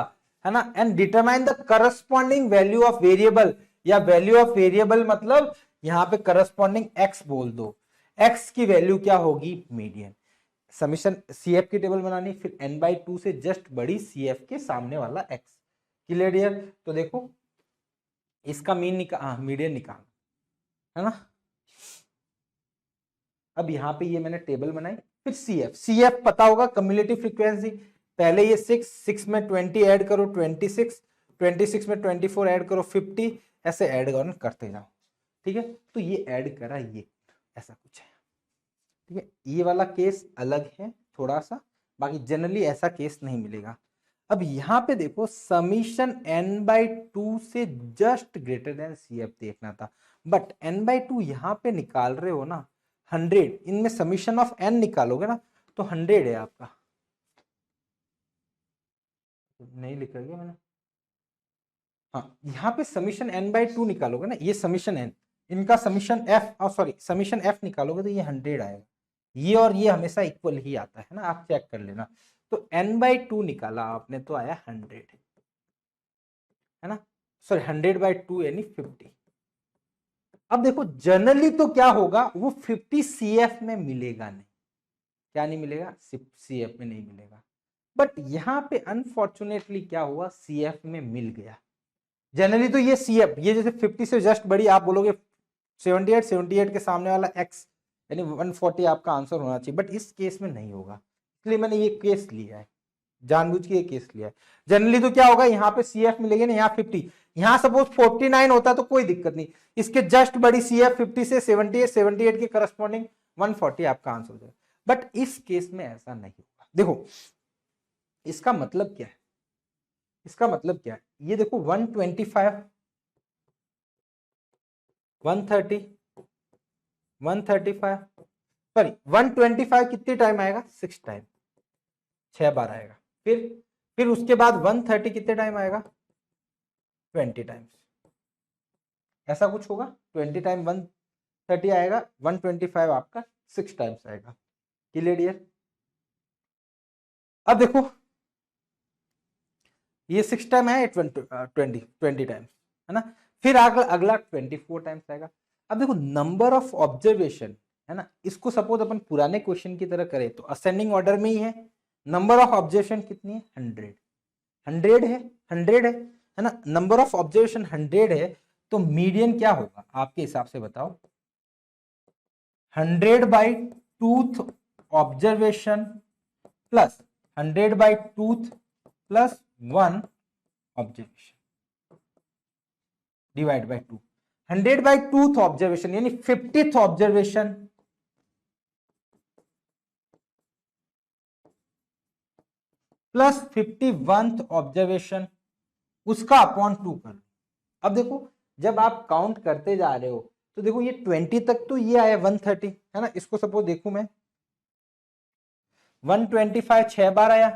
है ना, and determine the corresponding value of variable, या वैल्यू ऑफ वेरिएबल मतलब यहां पे करस्पॉन्डिंग x बोल दो, x की वैल्यू क्या होगी, मीडियन। समीशन CF की टेबल बनानी, फिर n/2 से जस्ट बड़ी CF के सामने वाला x। क्लियर डियर, तो देखो इसका मीन मीडियन निकाल, है ना। अब यहाँ पे ये मैंने टेबल बनाई, फिर CF पता होगा कम्युलेटिव फ्रीक्वेंसी, पहले ये 6 में 20 ऐड करो 26 में 24 ऐड करो 50, ऐसे ऐड करते जाओ। ठीक है, तो ये ऐड करा, ये ऐसा कुछ है। ठीक है, ये वाला केस अलग है थोड़ा सा, बाकी जनरली ऐसा केस नहीं मिलेगा। अब यहाँ पे देखो समीशन n/2 से जस्ट ग्रेटर देन CF देखना था, बट n/2 यहाँ पे निकाल रहे हो ना 100, इनमें समीशन ऑफ n निकालोगे ना तो 100 है आपका। नहीं लिखा गया मैंने, हाँ यहाँ पे समीशन n/2 निकालोगे ना, ये समीशन n, इनका summation f, sorry summation f निकालोगे तो ये 100 आएगा। ये और ये हमेशा इक्वल ही आता है ना, आप चेक कर लेना। तो n/2 निकाला आपने तो आया 100, है ना, सॉरी 100/2 यानी 50। अब देखो जनरली तो क्या होगा, वो 50 CF में मिलेगा नहीं, क्या नहीं मिलेगा, CF में नहीं मिलेगा, बट यहाँ पे अनफॉर्चुनेटली क्या हुआ, CF में मिल गया। जनरली तो ये CF, ये जैसे 50 से जस्ट बड़ी, आप बोलोगे 78 के सामने वाला x यानी 140 आपका आंसर होना चाहिए, बट इस केस में नहीं होगा, इसलिए मैंने ये केस लिया है, जानबूझ के ये केस लिया है। जनरली तो क्या होगा, यहाँ पे CF मिलेगी ना, यहाँ 50, यहाँ सपोज 49 होता तो कोई दिक्कत नहीं, इसके जस्ट बड़ी CF 50 से 78 के करस्पॉन्डिंग 140 आपका आंसर हो जाएगा, बट इस केस में ऐसा नहीं होगा। देखो इसका मतलब क्या है, इसका मतलब क्या है, ये देखो 125 130 135 सॉरी 125 कितने टाइम आएगा, 6 टाइम, 6 बार आएगा। फिर उसके बाद 130 कितने टाइम आएगा, 20 टाइम्स, ऐसा कुछ होगा, 20 टाइम 130 आएगा, 125 आपका 6 टाइम्स आएगा। क्लियर डियर, अब देखो ये 6 टाइम है, 20 टाइम्स, है ना, फिर अगला 24 टाइम्स आएगा। अब देखो नंबर ऑफ ऑब्जर्वेशन, है ना, इसको सपोज अपन पुराने क्वेश्चन की तरह करें तो असेंडिंग ऑर्डर में ही है, नंबर ऑफ ऑब्जर्वेशन कितनी है, 100 है, 100 है ना, नंबर ऑफ ऑब्जर्वेशन 100 है, तो मीडियन क्या होगा आपके हिसाब से बताओ, 100/2th observation plus 100/2th plus 1 observation divide by 2, 100/2th observation यानी 50th observation plus 51th observation, उसका अपॉन 2 कर। अब देखो जब आप काउंट करते जा रहे हो तो देखो ये 20 तक तो ये आया 130, है ना, इसको सपोज देखू मैं 125 6 बार आया,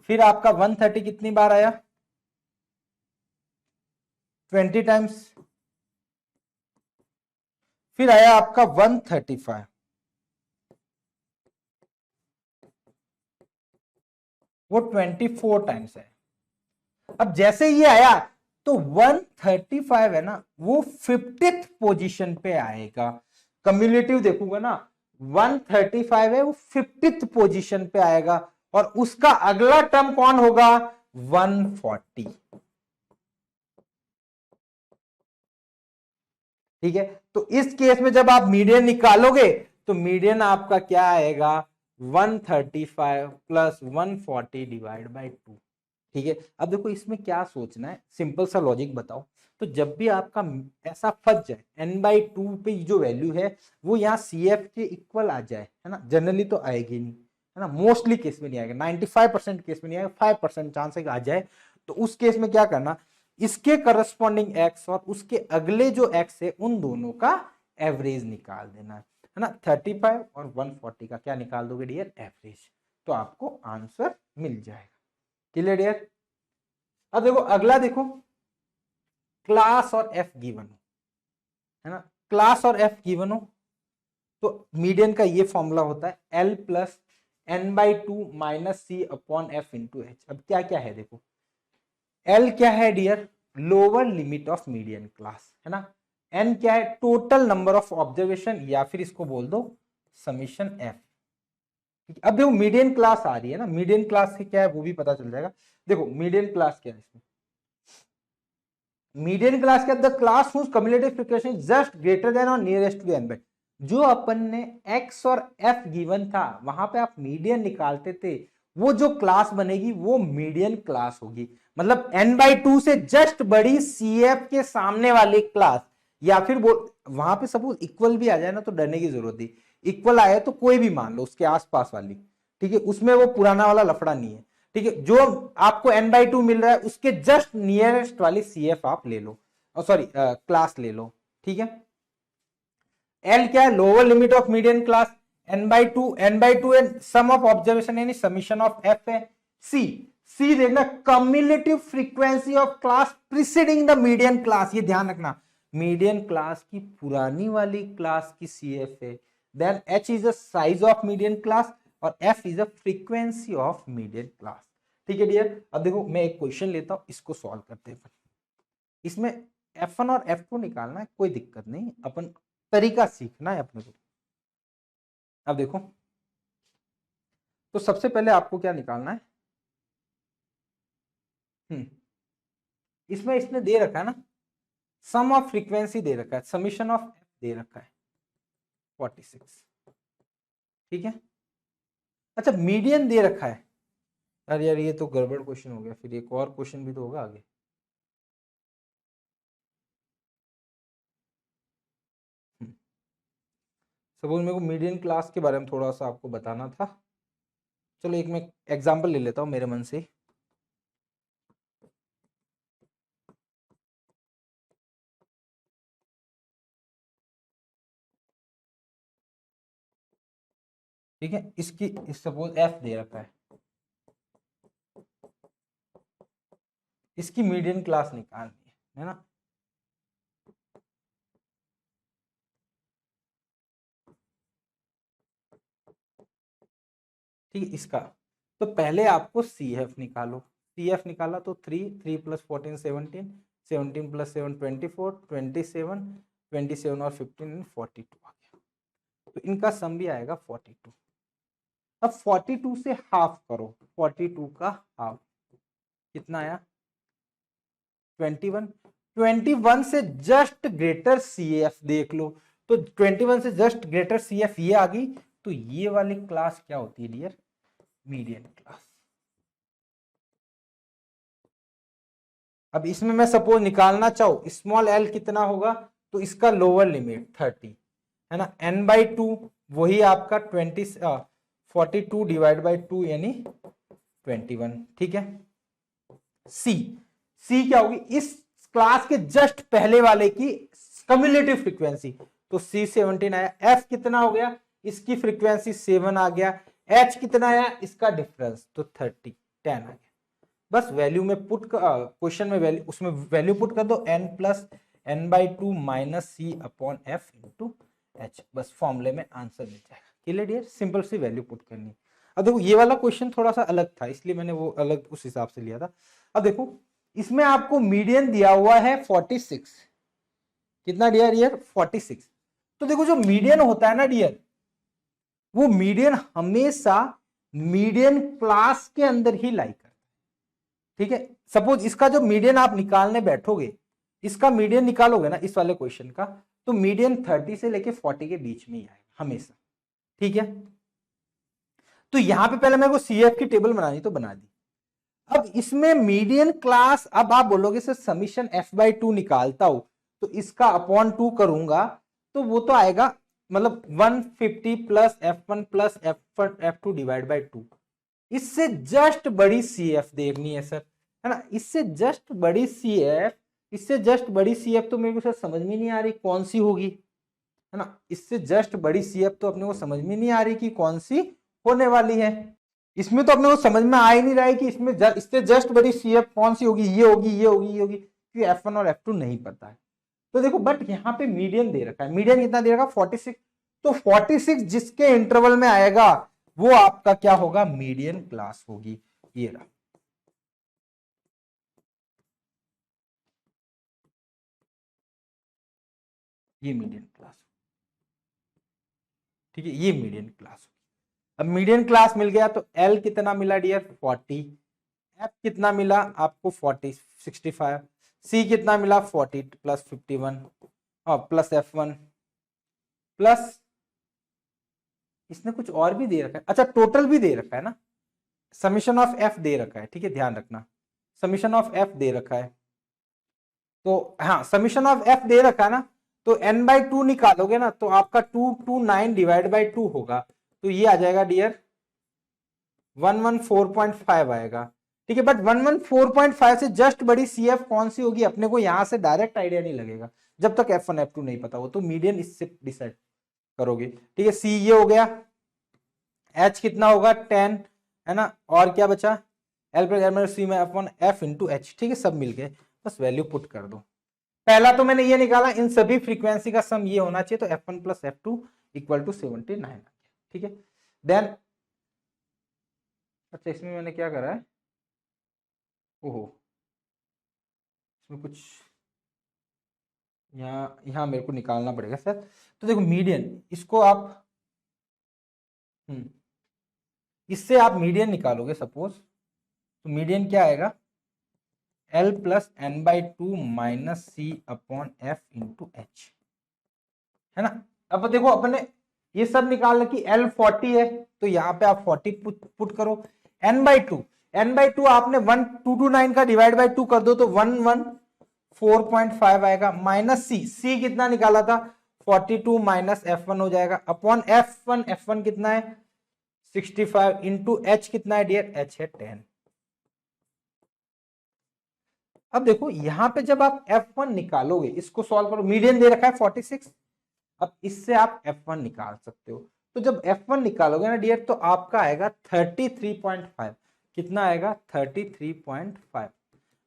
फिर आपका 130 कितनी बार आया, 20 टाइम्स, फिर आया आपका 135, वो 24 टाइम्स है। अब जैसे ये आया तो 135 है ना, वो 50th पोजीशन पे आएगा, कम्युलेटिव देखूंगा ना 135 है वो 50th पोजीशन पे आएगा, और उसका अगला टर्म कौन होगा 140। ठीक है, तो इस केस में जब आप मीडियन निकालोगे तो मीडियन आपका क्या आएगा 135 प्लस 140 डिवाइड बाई 2। ठीक है, अब देखो इसमें क्या सोचना है, सिंपल सा लॉजिक बताओ। तो जब भी आपका ऐसा फंस जाए n/2 पे जो वैल्यू है वो यहाँ CF के इक्वल आ जाए, है ना, जनरली तो आएगी नहीं, है ना, मोस्टली केस में नहीं आएगा, 95% केस में नहीं आएगा, 5% चांस है कि आ जाए। तो उस केस में क्या करना, इसके करस्पॉन्डिंग x और उसके अगले जो x है उन दोनों का एवरेज निकाल देना है ना। 35 और 140 का क्या निकाल दोगे डियर, एवरेज, तो आपको आंसर मिल जाएगा। Clear dear. अब देखो अगला देखो, क्लास और f गिवन हो, है ना, क्लास और f गिवन हो तो मीडियन का ये फॉर्मूला होता है L plus n/2 minus C upon F into H। अब क्या क्या है देखो, L क्या है dear, lower limit of median class, है ना, N क्या है, टोटल नंबर ऑफ ऑब्जर्वेशन, या फिर इसको बोल दो समीशन F। अब देखो मीडियन क्लास आ रही है ना, मीडियन क्लास क्या है वो भी पता चल जाएगा। देखो मीडियन क्लास क्या है इसमें, मीडियन क्लास क्या, the class whose cumulative frequency just greater than और नियरेस्ट टू n/, जो अपन ने x और f गिवन था वहां पे आप मीडियन निकालते थे, वो जो क्लास बनेगी वो मीडियन क्लास होगी। मतलब n/2 से जस्ट बड़ी CF के सामने वाली क्लास, या फिर वो वहां पे सपोज इक्वल भी आ जाए ना तो डरने की जरूरत नहीं, इक्वल आए तो कोई भी मान लो उसके आसपास वाली, ठीक है, उसमें वो पुराना वाला लफड़ा नहीं है। ठीक है, जो आपको n/2 मिल रहा है उसके जस्ट नियरेस्ट वाली CF आप ले लो, सॉरी क्लास ले लो। ठीक है, L क्या है, lower limit of median class, n/2 and sum of observation यानी समीशन ऑफ f है। C देखना cumulative frequency of class preceding the median class, ये ध्यान रखना, मीडियन क्लास की पुरानी वाली क्लास की CF है। Then H is the size of median class और F is the frequency of median class. ठीक है डियर, अब देखो मैं एक क्वेश्चन लेता हूं, इसको सॉल्व करते हैं। इसमें F1 और F2 निकालना है, कोई दिक्कत नहीं, अपन तरीका सीखना है अपने को। अब देखो, तो सबसे पहले आपको क्या निकालना है, इसमें इसने दे रखा है ना, सम ऑफ फ्रीक्वेंसी दे रखा है, समीशन ऑफ F दे रखा है 46। ठीक है, अच्छा मीडियन दे रखा है, अरे यार ये तो गड़बड़ क्वेश्चन हो गया, फिर एक और क्वेश्चन भी तो होगा आगे। सपोज मेरे को मीडियन क्लास के बारे में थोड़ा सा आपको बताना था, चलो एक मैं एग्जांपल ले लेता हूं मेरे मन से। ठीक है, इसकी सपोज F दे रखा है, इसकी मीडियन क्लास निकालनी है ना। ठीक है, इसका तो पहले आपको CF निकालो, CF निकाला तो 3 प्लस 14 17, 17 प्लस 7 24, 27, 27 और 15 42 आ गया, तो इनका सम भी आएगा 42। अब 42 से हाफ करो, 42 का हाफ कितना आया 21, 21 से जस्ट ग्रेटर CF देख लो, तो 21 से जस्ट ग्रेटर CF ये आ गई, तो ये वाली क्लास क्या होती है डियर, मीडियन क्लास। अब इसमें मैं सपोज निकालना चाहूं स्मॉल l कितना होगा, तो इसका लोअर लिमिट 30 है ना, n/2 वही आपका 42 डिवाइड बाई 2 यानी 21। ठीक है, C क्या होगी, इस क्लास के जस्ट पहले वाले की कम्युलेटिव फ्रीक्वेंसी, तो C 17 आया, F कितना हो गया, इसकी फ्रीक्वेंसी 7 आ गया, H कितना आया, इसका डिफरेंस तो 10 आ गया। बस वैल्यू में पुट, क्वेश्चन में वैल्यू, उसमें वैल्यू पुट कर दो n plus n/2 minus C upon F into H, बस फॉर्मूले में आंसर मिल जाएगा। क्लियर डियर, सिंपल सी वैल्यू पुट करनी। अब देखो ये वाला क्वेश्चन थोड़ा सा अलग था, इसलिए मैंने वो अलग उस हिसाब से लिया था। अब देखो इसमें आपको मीडियन दिया हुआ है 46, कितना डियर 46। तो देखो जो मीडियन होता है ना डियर, वो मीडियन हमेशा मीडियन क्लास के अंदर ही लाई करता है। ठीक है, सपोज इसका जो मीडियन आप निकालने बैठोगे, इसका मीडियन निकालोगे ना इस वाले क्वेश्चन का, तो मीडियन 30 से लेके 40 के बीच में ही आएगा हमेशा। ठीक है, तो यहां पे पहले मेरे को सीएफ की टेबल बनानी तो बना दी। अब इसमें मीडियन क्लास, अब आप बोलोगे सर समीशन f/2 निकालता हूं तो इसका अपॉन 2 करूंगा तो वो तो आएगा मतलब 150 plus f1 plus f2 divide by 2। इससे जस्ट बड़ी सीएफ देखनी है सर, है ना, इससे जस्ट बड़ी सीएफ, इससे जस्ट बड़ी सीएफ तो मेरे को सर समझ में नहीं आ रही कौन सी होगी, है ना, इससे जस्ट बड़ी सीएफ तो अपने को समझ में नहीं आ रही कि कौन सी होने वाली है। इसमें तो अपने को समझ में आ ही नहीं रहा है कि इसमें इससे जस्ट बड़ी सीएफ कौन सी होगी, ये होगी, ये होगी, ये होगी, क्योंकि f1 और f2 नहीं पता है। तो देखो बट यहाँ पे मीडियन दे रखा है, मीडियन कितना दे रखा, 46, तो 46 जिसके इंटरवल में आएगा वो आपका क्या होगा, मीडियन क्लास होगी। ये रहा, ये मीडियन क्लास, ठीक है, ये मीडियन क्लास। अब मीडियन क्लास मिल गया तो L कितना मिला डियर, 40, F कितना मिला आपको 40 65, C कितना मिला 40 प्लस 51 और प्लस F1 प्लस इसने कुछ और भी दे रखा है, अच्छा टोटल भी दे रखा है ना, समीशन ऑफ F दे रखा है, ठीक है ध्यान रखना, समीशन ऑफ F दे रखा है। तो हाँ समीशन ऑफ F दे रखा है ना, तो n/2 निकालोगे ना तो आपका 229 डिवाइड बाई 2 होगा, तो ये आ जाएगा डियर 114.5 आएगा। ठीक है, बट 114.5 से जस्ट बड़ी सीएफ कौन सी होगी अपने को यहां से डायरेक्ट आइडिया नहीं लगेगा जब तक f1 f2 नहीं पता हो, तो मीडियन इससे डिसाइड करोगे। ठीक है, सी ये हो गया, h कितना होगा 10, है ना, और क्या बचा l प्लस l सी में f1 f इंटू एच। ठीक है, सब मिल गए, बस वैल्यू पुट कर दो। पहला तो मैंने ये निकाला इन सभी फ्रीक्वेंसी का सम ये होना चाहिए, तो f1 plus f2 equal to 79। ठीक है, देन अच्छा इसमें मैंने क्या करा है, ओहो इसमें कुछ यहाँ मेरे को निकालना पड़ेगा सर। तो देखो मीडियन, इसको आप इससे आप मीडियन निकालोगे सपोज, तो मीडियन क्या आएगा, L प्लस n/2 माइनस सी अपॉन एफ इंटू एच, है ना। अब देखो अपने ये सब निकालना कि L 40 है तो यहाँ पे आप 40 पुट करो, n/2 आपने 1229 का डिवाइड बाई 2 कर दो तो 114.5 आएगा, माइनस सी कितना निकाला था 42 माइनस f1 हो जाएगा, अपॉन f1 कितना है 65 इंटू एच कितना है डियर, h है 10। अब देखो यहां पे जब आप f1 निकालोगे, इसको सॉल्व करो, मीडियन दे रखा है 46, अब इससे आप f1 निकाल सकते हो, तो जब f1 निकालोगे ना डियर तो आपका आएगा 33.5, कितना आएगा 33.5।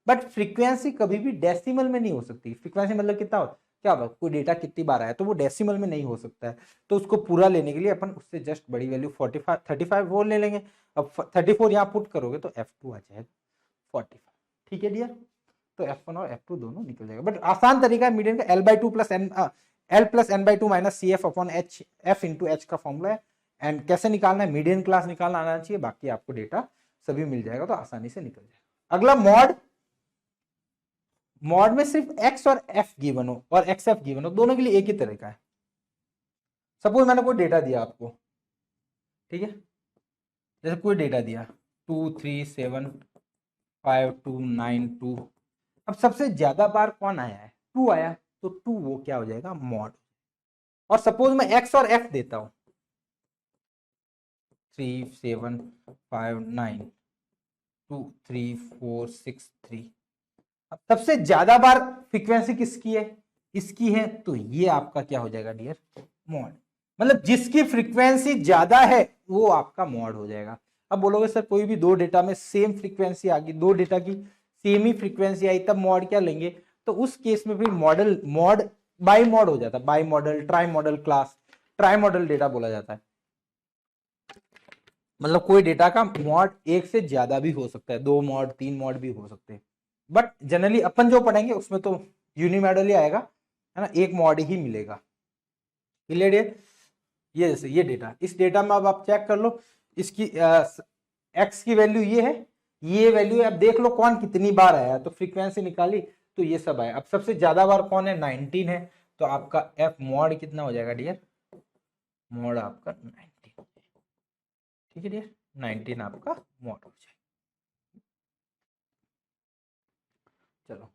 बट फ्रीक्वेंसी कभी भी डेसिमल में नहीं हो सकती, फ्रीक्वेंसी मतलब कितना हो, क्या होगा कोई डेटा कितनी बार आया तो वो डेसिमल में नहीं हो सकता है, तो उसको पूरा लेने के लिए अपन उससे जस्ट बड़ी वैल्यू 35 वो ले लेंगे। अब 34 यहाँ पुट करोगे तो f2 आ जाएगा 45। ठीक है डियर, तो f1 और f2 दोनों निकल जाएगा, बट आसान तरीका है मीडियन का L/2 plus n/2 minus c f upon h, f into h का फॉर्मूला है। एंड कैसे निकालना है, मीडियन क्लास निकालना आना चाहिए, बाकी आपको डेटा सभी मिल जाएगा तो आसानी से निकल जाएगा। अगला मॉड में सिर्फ x और f गिवन हो और xf गिवन हो, दोनों के लिए एक ही तरीका है। सपोज मैंने कोई डेटा दिया आपको, ठीक है, जैसे कोई डेटा दिया 2 3 7 5 2 9 2, अब सबसे ज्यादा बार कौन आया है, 2 आया, तो 2 वो क्या हो जाएगा मॉड। और सपोज मैं x और f देता हूं 3 7 5 9 2 3 4 6 3, अब सबसे ज्यादा बार फ्रीक्वेंसी किसकी है, इसकी है, तो ये आपका क्या हो जाएगा डियर मॉड, मतलब जिसकी फ्रीक्वेंसी ज्यादा है वो आपका मॉड हो जाएगा। अब बोलोगे सर कोई भी दो डेटा में सेम फ्रीक्वेंसी आ गई, दो डेटा की सेम ही फ्रीक्वेंसी आई तब मॉड क्या लेंगे, तो उस केस में फिर मॉड बाई मॉड हो जाता है, by model, try model class, try model data बोला जाता है, मतलब कोई डेटा का मॉड एक से ज्यादा भी हो सकता है, 2 मॉड 3 मॉड भी हो सकते हैं, बट जनरली अपन जो पढ़ेंगे उसमें तो यूनिमॉडल ही आएगा, है ना, एक मॉड ही मिलेगा। क्लियर है, ये जैसे ये डेटा, इस डेटा में अब आप चेक कर लो, इसकी एक्स की वैल्यू ये है, ये वैल्यू है। अब देख लो कौन कितनी बार आया, तो फ्रीक्वेंसी निकाली तो ये सब आया। अब सबसे ज्यादा बार कौन है, 19 है, तो आपका एफ मॉड कितना हो जाएगा डियर, मॉड आपका 19। ठीक है डियर, 19 आपका मॉड हो जाएगा। चलो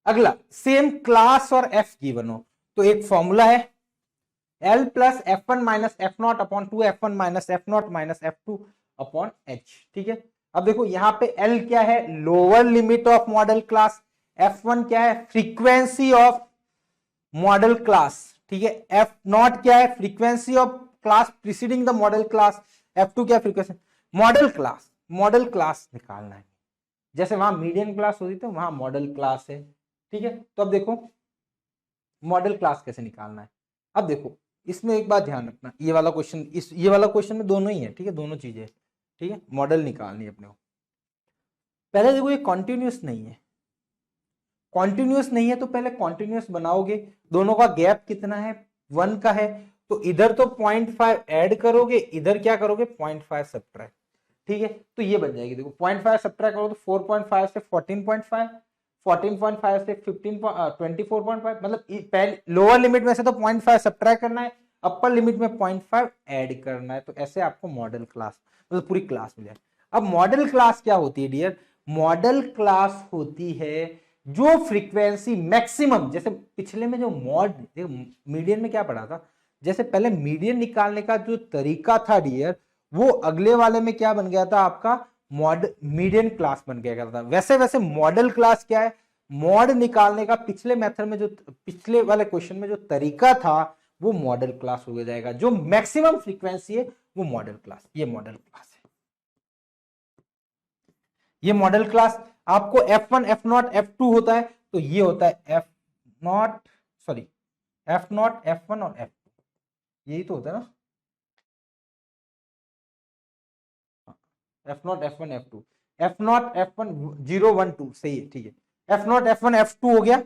अगला, सेम क्लास और एफ गिवन हो तो एक फॉर्मूला है L plus F one minus F not upon two F one minus F not minus F two upon H. ठीक है, अब देखो यहाँ पे L क्या है, lower limit of model class, F1 क्या है, फ्रीक्वेंसी ऑफ मॉडल क्लास। ठीक है, एफ नॉट क्या है, frequency of class preceding the model class, F2 क्या frequency model class. Model class निकालना है, जैसे वहां मीडियन क्लास होती थी वहां मॉडल क्लास है। ठीक है, तो अब देखो मॉडल क्लास कैसे निकालना है। अब देखो इसमें एक बात ध्यान रखना, ये वाला क्वेश्चन, इस ये वाला क्वेश्चन में दोनों ही है। ठीक है, दोनों चीजें। ठीक है, मॉडल निकालनी है अपने को। पहले देखो ये कॉन्टिन्यूस नहीं है, कॉन्टिन्यूस नहीं है तो पहले कॉन्टिन्यूस बनाओगे, दोनों का गैप कितना है, 1 का है, तो इधर तो 0.5 ऐड करोगे, इधर क्या करोगे 0.5 सब्ट्रैक्ट। ठीक है, तो ये बन जाएगी, देखो 0.5 सब्ट्रैक्ट करो तो 4.5 से 14.5, 14.5 से 15 24.5, मतलब पहले लोअर लिमिट में से तो 0.5 सब्ट्रैक्ट करना है, अपर लिमिट में 0.5 ऐड करना है, तो ऐसे आपको मॉडल क्लास मतलब पूरी क्लास मिल जाएगी। अब मॉडल क्लास क्या होती है डियर, मॉडल क्लास होती है जो फ्रीक्वेंसी मैक्सिमम, जैसे पिछले में जो मॉड मीडियन में क्या पढ़ा था, जैसे पहले मीडियन निकालने का जो तरीका था डियर, वो अगले वाले में क्या बन गया था आपका मीडियन क्लास बन गया था। वैसे वैसे मॉडल क्लास क्या है, मॉड निकालने का पिछले मेथड में जो पिछले वाले क्वेश्चन में जो तरीका था वो मॉडल क्लास हो जाएगा, जो मैक्सिमम फ्रीक्वेंसी है वो मॉडल क्लास, ये मॉडल क्लास है। ये मॉडल क्लास आपको F1 F0 F2 होता है, तो ये होता है F0 सॉरी F0 F1 और F2, यही तो होता है ना, F0 F1 F2, F0 F1 0 1 2 सही है। ठीक है, F0 F1 F2 हो गया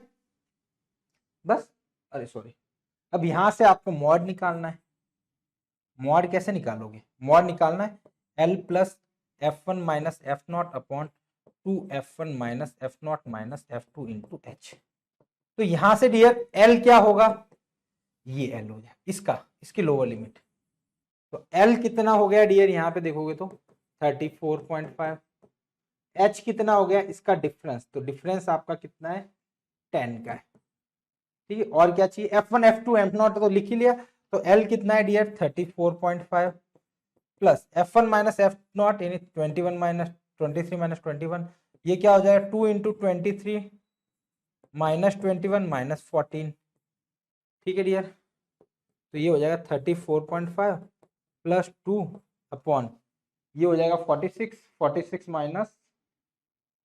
बस। अरे सॉरी, अब यहां से आपको मॉड निकालना है। मॉड कैसे निकालोगे, मॉड निकालना है L plus F1 minus F0 upon 2F1 minus F0 minus F2 into H। तो यहां से डियर L क्या होगा, ये L हो जाए इसका, इसकी लोअर लिमिट, तो L कितना हो गया डियर, यहां पे देखोगे तो 34.5। H कितना हो गया, इसका डिफरेंस, तो डिफरेंस आपका कितना है 10 का है। ठीक है, और क्या चाहिए, F1 F2 F0 तो लिख ही लिया, तो L कितना है dear 34.5 plus F1 minus F0 यानी 21 माइनस 23 माइनस 21, ये क्या हो जाएगा 2 इंटू 23 माइनस 21 माइनस 14। ठीक है डियर, तो ये हो जाएगा 34.5 प्लस 2 अपॉन ये हो जाएगा 46, 46 माइनस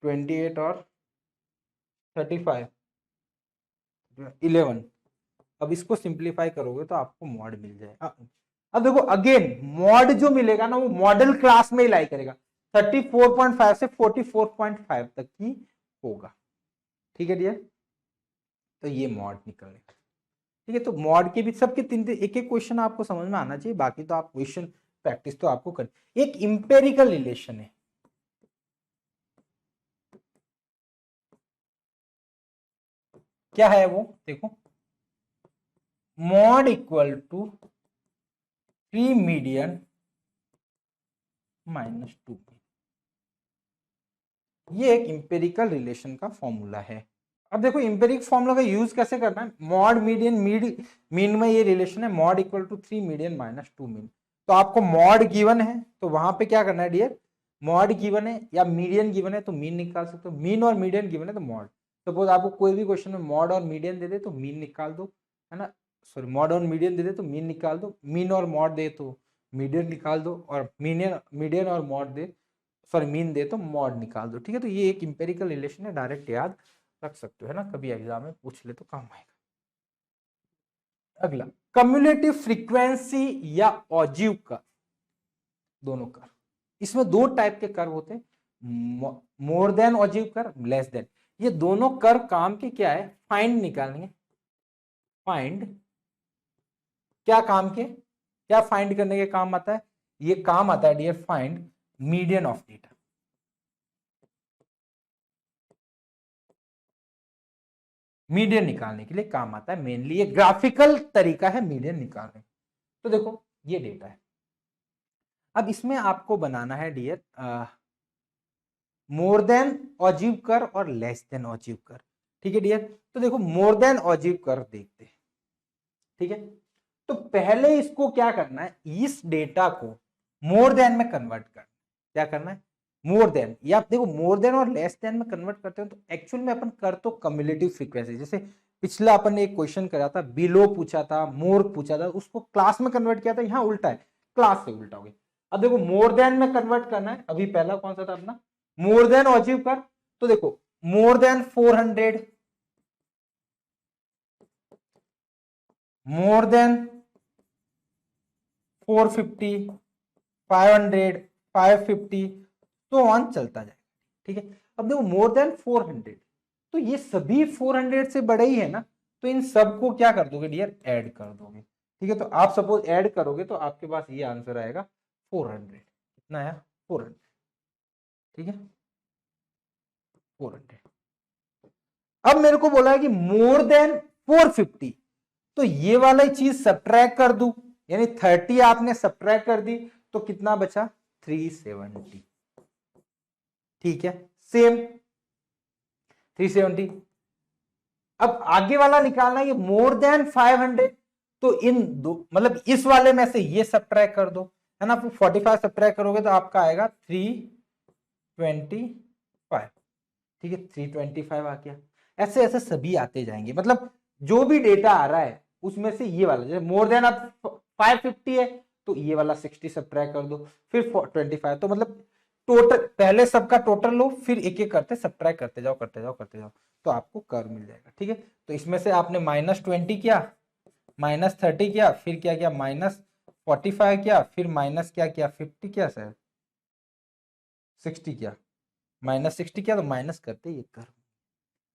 28 और 35 11। अब इसको सिंप्लीफाई करोगे तो आपको मॉड मिल जाएगा। अब देखो अगेन मॉड जो मिलेगा ना वो मॉडल क्लास में ही लाई करेगा, 34.5 से 44.5 तक ही होगा। ठीक है डियर, तो ये मॉड निकलेगा। ठीक है, तो मॉड के भी सबके तीन एक एक क्वेश्चन आपको समझ में आना चाहिए, बाकी तो आप क्वेश्चन प्रैक्टिस तो आपको कर। एक इंपेरिकल रिलेशन है, क्या है वो देखो, mode equal to 3 median minus 2, ये एक इंपेरिकल रिलेशन का फॉर्मूला है। अब देखो इंपेरिक फॉर्मूला का यूज कैसे करना है, मॉड मीडियन मीन में ये रिलेशन है, mode equal to 3 median minus 2 mean. तो आपको मॉड गिवन है तो वहां पे क्या करना है डियर, मॉड गिवन है या मीडियन गिवन है तो मीन निकाल सकते हो, मीन और मीडियन गिवन है तो मॉड। सपोज आपको कोई भी क्वेश्चन में मॉड और मीडियन दे दे तो मीन निकाल दो, है ना, सॉरी मॉड और मीडियन दे दे तो मीन निकाल दो, मीन और मॉड दे तो मीडियन निकाल दो, और मीडियन और mod they sorry mean they तो मॉड निकाल दो। ठीक है, तो ये एक इंपेरिकल रिलेशन है, डायरेक्ट याद रख सकते हो, है ना, कभी एग्जाम में पूछ ले तो काम आएगा। अगला कम्युलेटिव फ्रीक्वेंसी या ऑजीव कर्व, दोनों कर्व, इसमें दो टाइप के कर्व होते हैं, more than ogive curve, less than. ये दोनों कर्व काम के क्या है, फाइंड निकालेंगे। फाइंड क्या काम के, क्या फाइंड करने के काम आता है, ये काम आता है dear find median of data. Median निकालने के लिए काम आता है, मेनली ये ग्राफिकल तरीका है मीडियन निकालने। तो देखो ये डेटा है, अब इसमें आपको बनाना है डियर मोर देन अचीव कर और लेस देन अचीव कर। ठीक है डियर, तो देखो मोर देन अचीव कर देखते हैं। ठीक है, तो पहले इसको क्या करना है, इस डेटा को मोर देन में कन्वर्ट करना। क्या करना है, मोर देन, या देखो मोर देन और लेस देन में कन्वर्ट करते हो तो एक्चुअल में अपन कर तो कम्युलेटिव फ्रीक्वेंसी, जैसे पिछला अपन ने एक क्वेश्चन करा था, बिलो पूछा था, मोर पूछा था, उसको क्लास में कन्वर्ट किया था, यहाँ उल्टा है, क्लास से उल्टा हो गया। अब देखो मोर देन में कन्वर्ट करना है, अभी पहला कौन सा था अपना, मोर देन अचीव कर। तो देखो मोर देन 400, मोर देन 450, 500, 550 तो ऑन चलता जाएगा। ठीक है, अब देखो मोर देन 400, तो ये सभी 400 से बड़े ही है ना, तो इन सबको क्या कर दोगे डियर, ऐड कर दोगे। ठीक है, तो आप सपोज ऐड करोगे तो आपके पास ये आंसर आएगा 400। कितना आया, 400। ठीक है, 400। अब मेरे को बोला है कि मोर देन 450, तो ये वाला चीज सब्ट्रैक्ट कर दूं, यानी 30 आपने सब्ट्रैक्ट कर दी तो कितना बचा, 370। ठीक है, सेम 370। अब आगे वाला निकालना है मोर देन 500, तो इन दो मतलब इस वाले में से ये सब्ट्रैक्ट कर दो, है ना, 45 सब्ट्रैक्ट करोगे तो आपका आएगा 325। ठीक है, 325 आ गया। ऐसे ऐसे सभी आते जाएंगे, मतलब जो भी डेटा आ रहा है उसमें से ये वाला, जैसे मोर देन अब 550 है तो ये वाला 60 सब्ट्रैक्ट कर दो, फिर 25, तो मतलब टोटल पहले सबका टोटल लो, फिर एक एक करते सब्ट्रैक्ट करते जाओ करते जाओ करते जाओ, तो आपको कर्व मिल जाएगा। ठीक है, तो इसमें से आपने -20 किया, -30 किया, फिर क्या किया, -45 किया, फिर माइनस क्या किया, 50 किया सर, 60 किया, -60 किया, तो माइनस करते ये कर्व।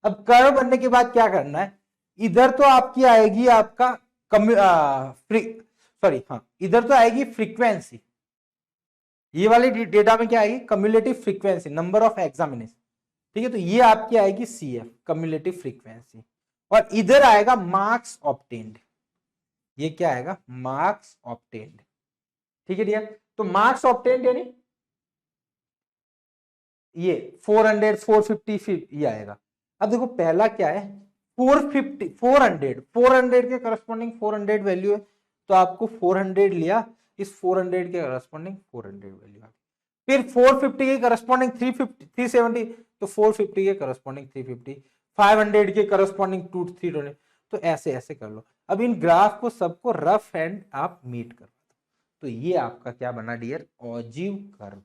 अब कर्व बनने के बाद क्या करना है, इधर तो आपकी आएगी आपका सॉरी हाँ, इधर तो आएगी फ्रीक्वेंसी, ये वाली डेटा में क्या आएगी, cumulative frequency, number of examination. ठीक है, तो ये आपकी आएगी CF, कम्युलेटिव फ्रीक्वेंसी, और इधर आएगा मार्क्स ऑब्टेन्ड। ये क्या आएगा, मार्क्स ऑब्टेन्ड। ठीक है डियर, तो मार्क्स ऑब्टेन्ड यानी ये 400, 450 फिर ये आएगा। अब देखो पहला क्या है, 450, 400 के करस्पॉन्डिंग 400 वैल्यू है, तो आपको 400 लिया, इस 400 के करस्पॉन्डिंग 400 वैल्यू आ गई। फिर 450 के करस्पॉन्डिंग 350, 370, तो 450 के करस्पॉन्डिंग 350, 500 के करस्पॉन्डिंग 320, तो ऐसे ऐसे कर लो। अब इन ग्राफ को सबको रफ एंड आप मीट कर दो, तो ये आपका क्या बना डियर, ऑजीव कर्व।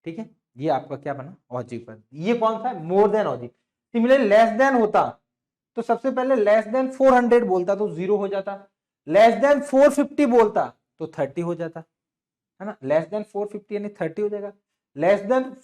ठीक है, ये आपका क्या बना, ऑजीव कर्व। ये कौन सा है, more than ogive. Similarly less than होता तो सबसे पहले लेस देन 400 बोलता तो 0 हो जाता, लेस देन 450 बोलता तो 30 हो जाता, है ना, लेस देन 450 यानी 30 हो जाएगा, लेस देन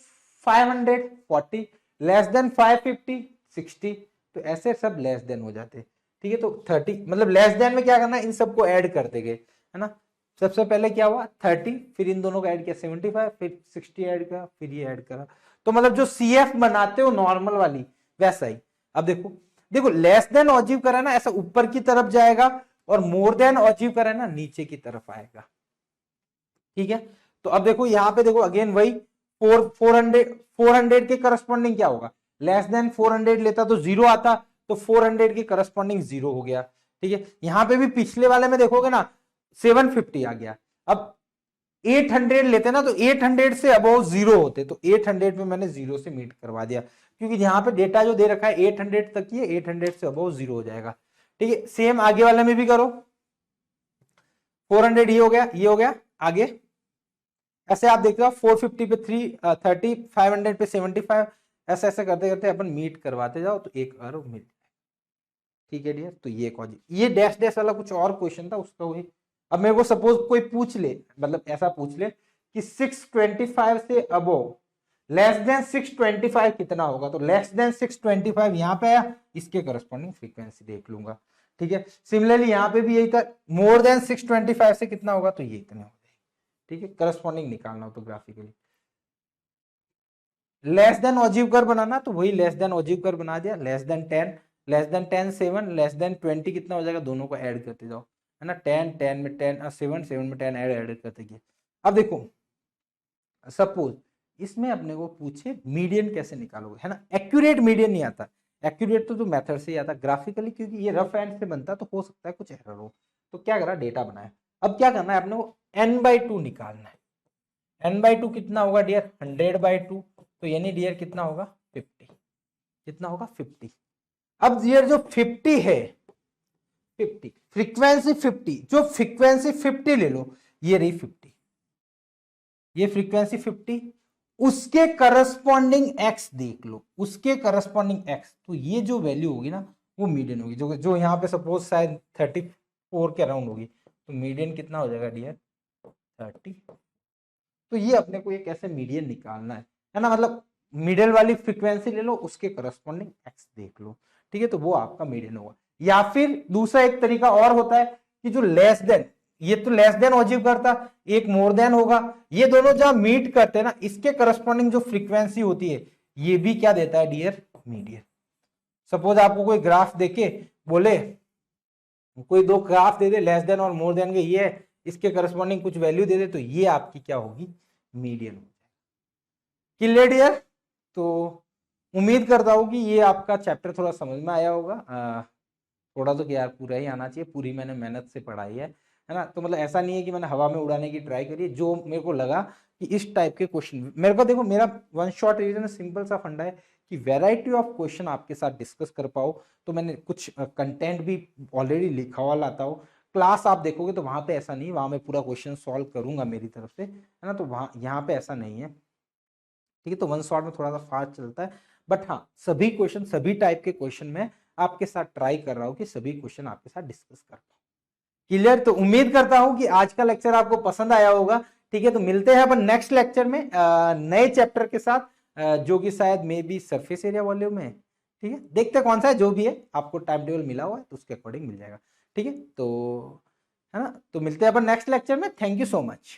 500 40, लेस देन 550 60, तो ऐसे सब लेस देन हो जाते। ठीक है, तो 30 मतलब लेस देन में क्या करना, इन सबको ऐड करते गए, है ना, सबसे पहले क्या हुआ 30, फिर इन दोनों का ऐड किया 75, फिर 60 ऐड किया, फिर ये ऐड करा, तो मतलब जो CF बनाते हो नॉर्मल वाली वैसा ही। अब देखो देखो लेस देन अचीव करा ना, ऐसा ऊपर की तरफ जाएगा, और मोर देन अचीव करा ना नीचे की तरफ आएगा। ठीक है, तो अब देखो यहाँ पे देखो अगेन वही 400 के करस्पॉन्डिंग क्या होगा, लेस देन 400 लेता तो 0 आता, तो 400 के करस्पॉन्डिंग 0 हो गया। ठीक है, यहाँ पे भी पिछले वाले में देखोगे ना 750 आ गया। अब 800 लेते ना तो 800 से अबव 0 होते, तो 800 में मैंने 0 से मीट करवा दिया, क्योंकि यहाँ पे डेटा जो दे रखा है 800 तक ही है, 800 से अबव 0 हो जाएगा। ठीक है, सेम आगे वाले में भी करो, 400 ये हो गया, ये हो गया, आगे ऐसे आप देखते हो 450 पे 330, 500 पे 75, ऐसे ऐसे करते करते अपन मीट करवाते जाओ तो एक अर्व मिल जाए। ठीक है डियर, तो ये कौन, ये डैश डैश वाला कुछ और क्वेश्चन था उसका वही। अब मेरे को सपोज कोई पूछ ले, मतलब ऐसा पूछ ले कि 625 से अबव लेस देन 625 कितना होगा, तो लेस देन 625 यहाँ पे आया, इसके करस्पॉन्डिंग फ्रीक्वेंसी देख लूंगा। ठीक है, सिमिलरली यहाँ पे भी यही था, मोर देन 625 से कितना होगा, तो ये इतने हो जाएगी। ठीक है, करस्पॉन्डिंग निकालना हो तो ग्राफिकली। लेस देन ऑजिव कर्व बनाना तो वही लेस देन ऑजिव कर्व बना दिया, less than 10, less than 10 7, less than 20 कितना हो जाएगा, दोनों को ऐड करते जाओ, है ना, 10 10 में 10 7 7 में 10 ऐड करते गए। अब देखो सपोज इसमें अपने को पूछे मीडियन कैसे निकालोगे, है ना, एक्यूरेट मीडियन नहीं आता, एक्यूरेट तो मेथड से ही आता, ग्राफिकली क्योंकि ये रफ एंड से बनता तो हो सकता है कुछ एरर हो, तो क्या करा, डेटा बनाया। अब क्या करना है अपने को, n/2 निकालना है। n/2 कितना होगा डियर, 100/2, तो यानी डियर कितना होगा 50, कितना होगा 50। अब डियर जो 50 है, 50 फ्रीक्वेंसी 50, जो फ्रीक्वेंसी 50 ले लो, ये रही 50, ये फ्रीक्वेंसी 50, उसके करस्पॉन्डिंग x देख लो, उसके करस्पॉन्डिंग x, तो ये जो वैल्यू होगी ना वो मीडियन होगी, जो जो यहाँ पे सपोज शायद 34 के अराउंड होगी, तो मीडियन कितना हो जाएगा डियर 30। तो ये अपने को ये कैसे मीडियन निकालना है ना, मतलब मिडिल वाली फ्रीक्वेंसी ले लो, उसके करस्पॉन्डिंग x देख लो, ठीक है, तो वो आपका मीडियन होगा। या फिर दूसरा एक तरीका और होता है कि जो लेस देन, ये तो लेस देन ऑजिव करता, एक मोर देन होगा, ये दोनों जहां मीट करते हैं ना, इसके करस्पॉन्डिंग जो फ्रीक्वेंसी होती है ये भी क्या देता है डियर, मीडियन। सपोज आपको कोई ग्राफ देके बोले, कोई दो ग्राफ दे दे लेस देन और मोर देन के, ये इसके करस्पॉन्डिंग कुछ वैल्यू दे दे, तो ये आपकी क्या होगी, मीडियन हो जाएगी। Clear dear? तो उम्मीद करता हूँ कि ये आपका चैप्टर थोड़ा समझ में आया होगा, थोड़ा तो यार पूरा ही आना चाहिए, पूरी मैंने मेहनत से पढ़ाई है ना, तो मतलब ऐसा नहीं है कि मैंने हवा में उड़ाने की ट्राई करी, जो मेरे को लगा कि इस टाइप के क्वेश्चन मेरे को, देखो मेरा वन शॉट रिवीजन सिंपल सा फंडा है कि वैरायटी ऑफ क्वेश्चन आपके साथ डिस्कस कर पाओ, तो मैंने कुछ कंटेंट भी ऑलरेडी लिखा हुआ लाता हूँ। क्लास आप देखोगे तो वहां पे ऐसा नहीं, वहां मैं पूरा क्वेश्चन सॉल्व करूंगा मेरी तरफ से, है ना, तो वहां यहाँ पे ऐसा नहीं है, ठीक है, तो वन शॉट में थोड़ा सा फास्ट चलता है, बट हाँ सभी क्वेश्चन, सभी टाइप के क्वेश्चन में आपके साथ ट्राई कर रहा हूँ कि सभी क्वेश्चन आपके साथ डिस्कस कर पाऊँ। क्लियर? तो उम्मीद करता हूं कि आज का लेक्चर आपको पसंद आया होगा, ठीक है, तो मिलते हैं अपन नेक्स्ट लेक्चर में नए चैप्टर के साथ, जो कि शायद may be surface area volume है, ठीक है, देखते हैं कौन सा है, जो भी है आपको टाइम टेबल मिला हुआ है तो उसके अकॉर्डिंग मिल जाएगा, ठीक है, तो है ना, तो मिलते हैं अपन नेक्स्ट लेक्चर में, थैंक यू सो मच।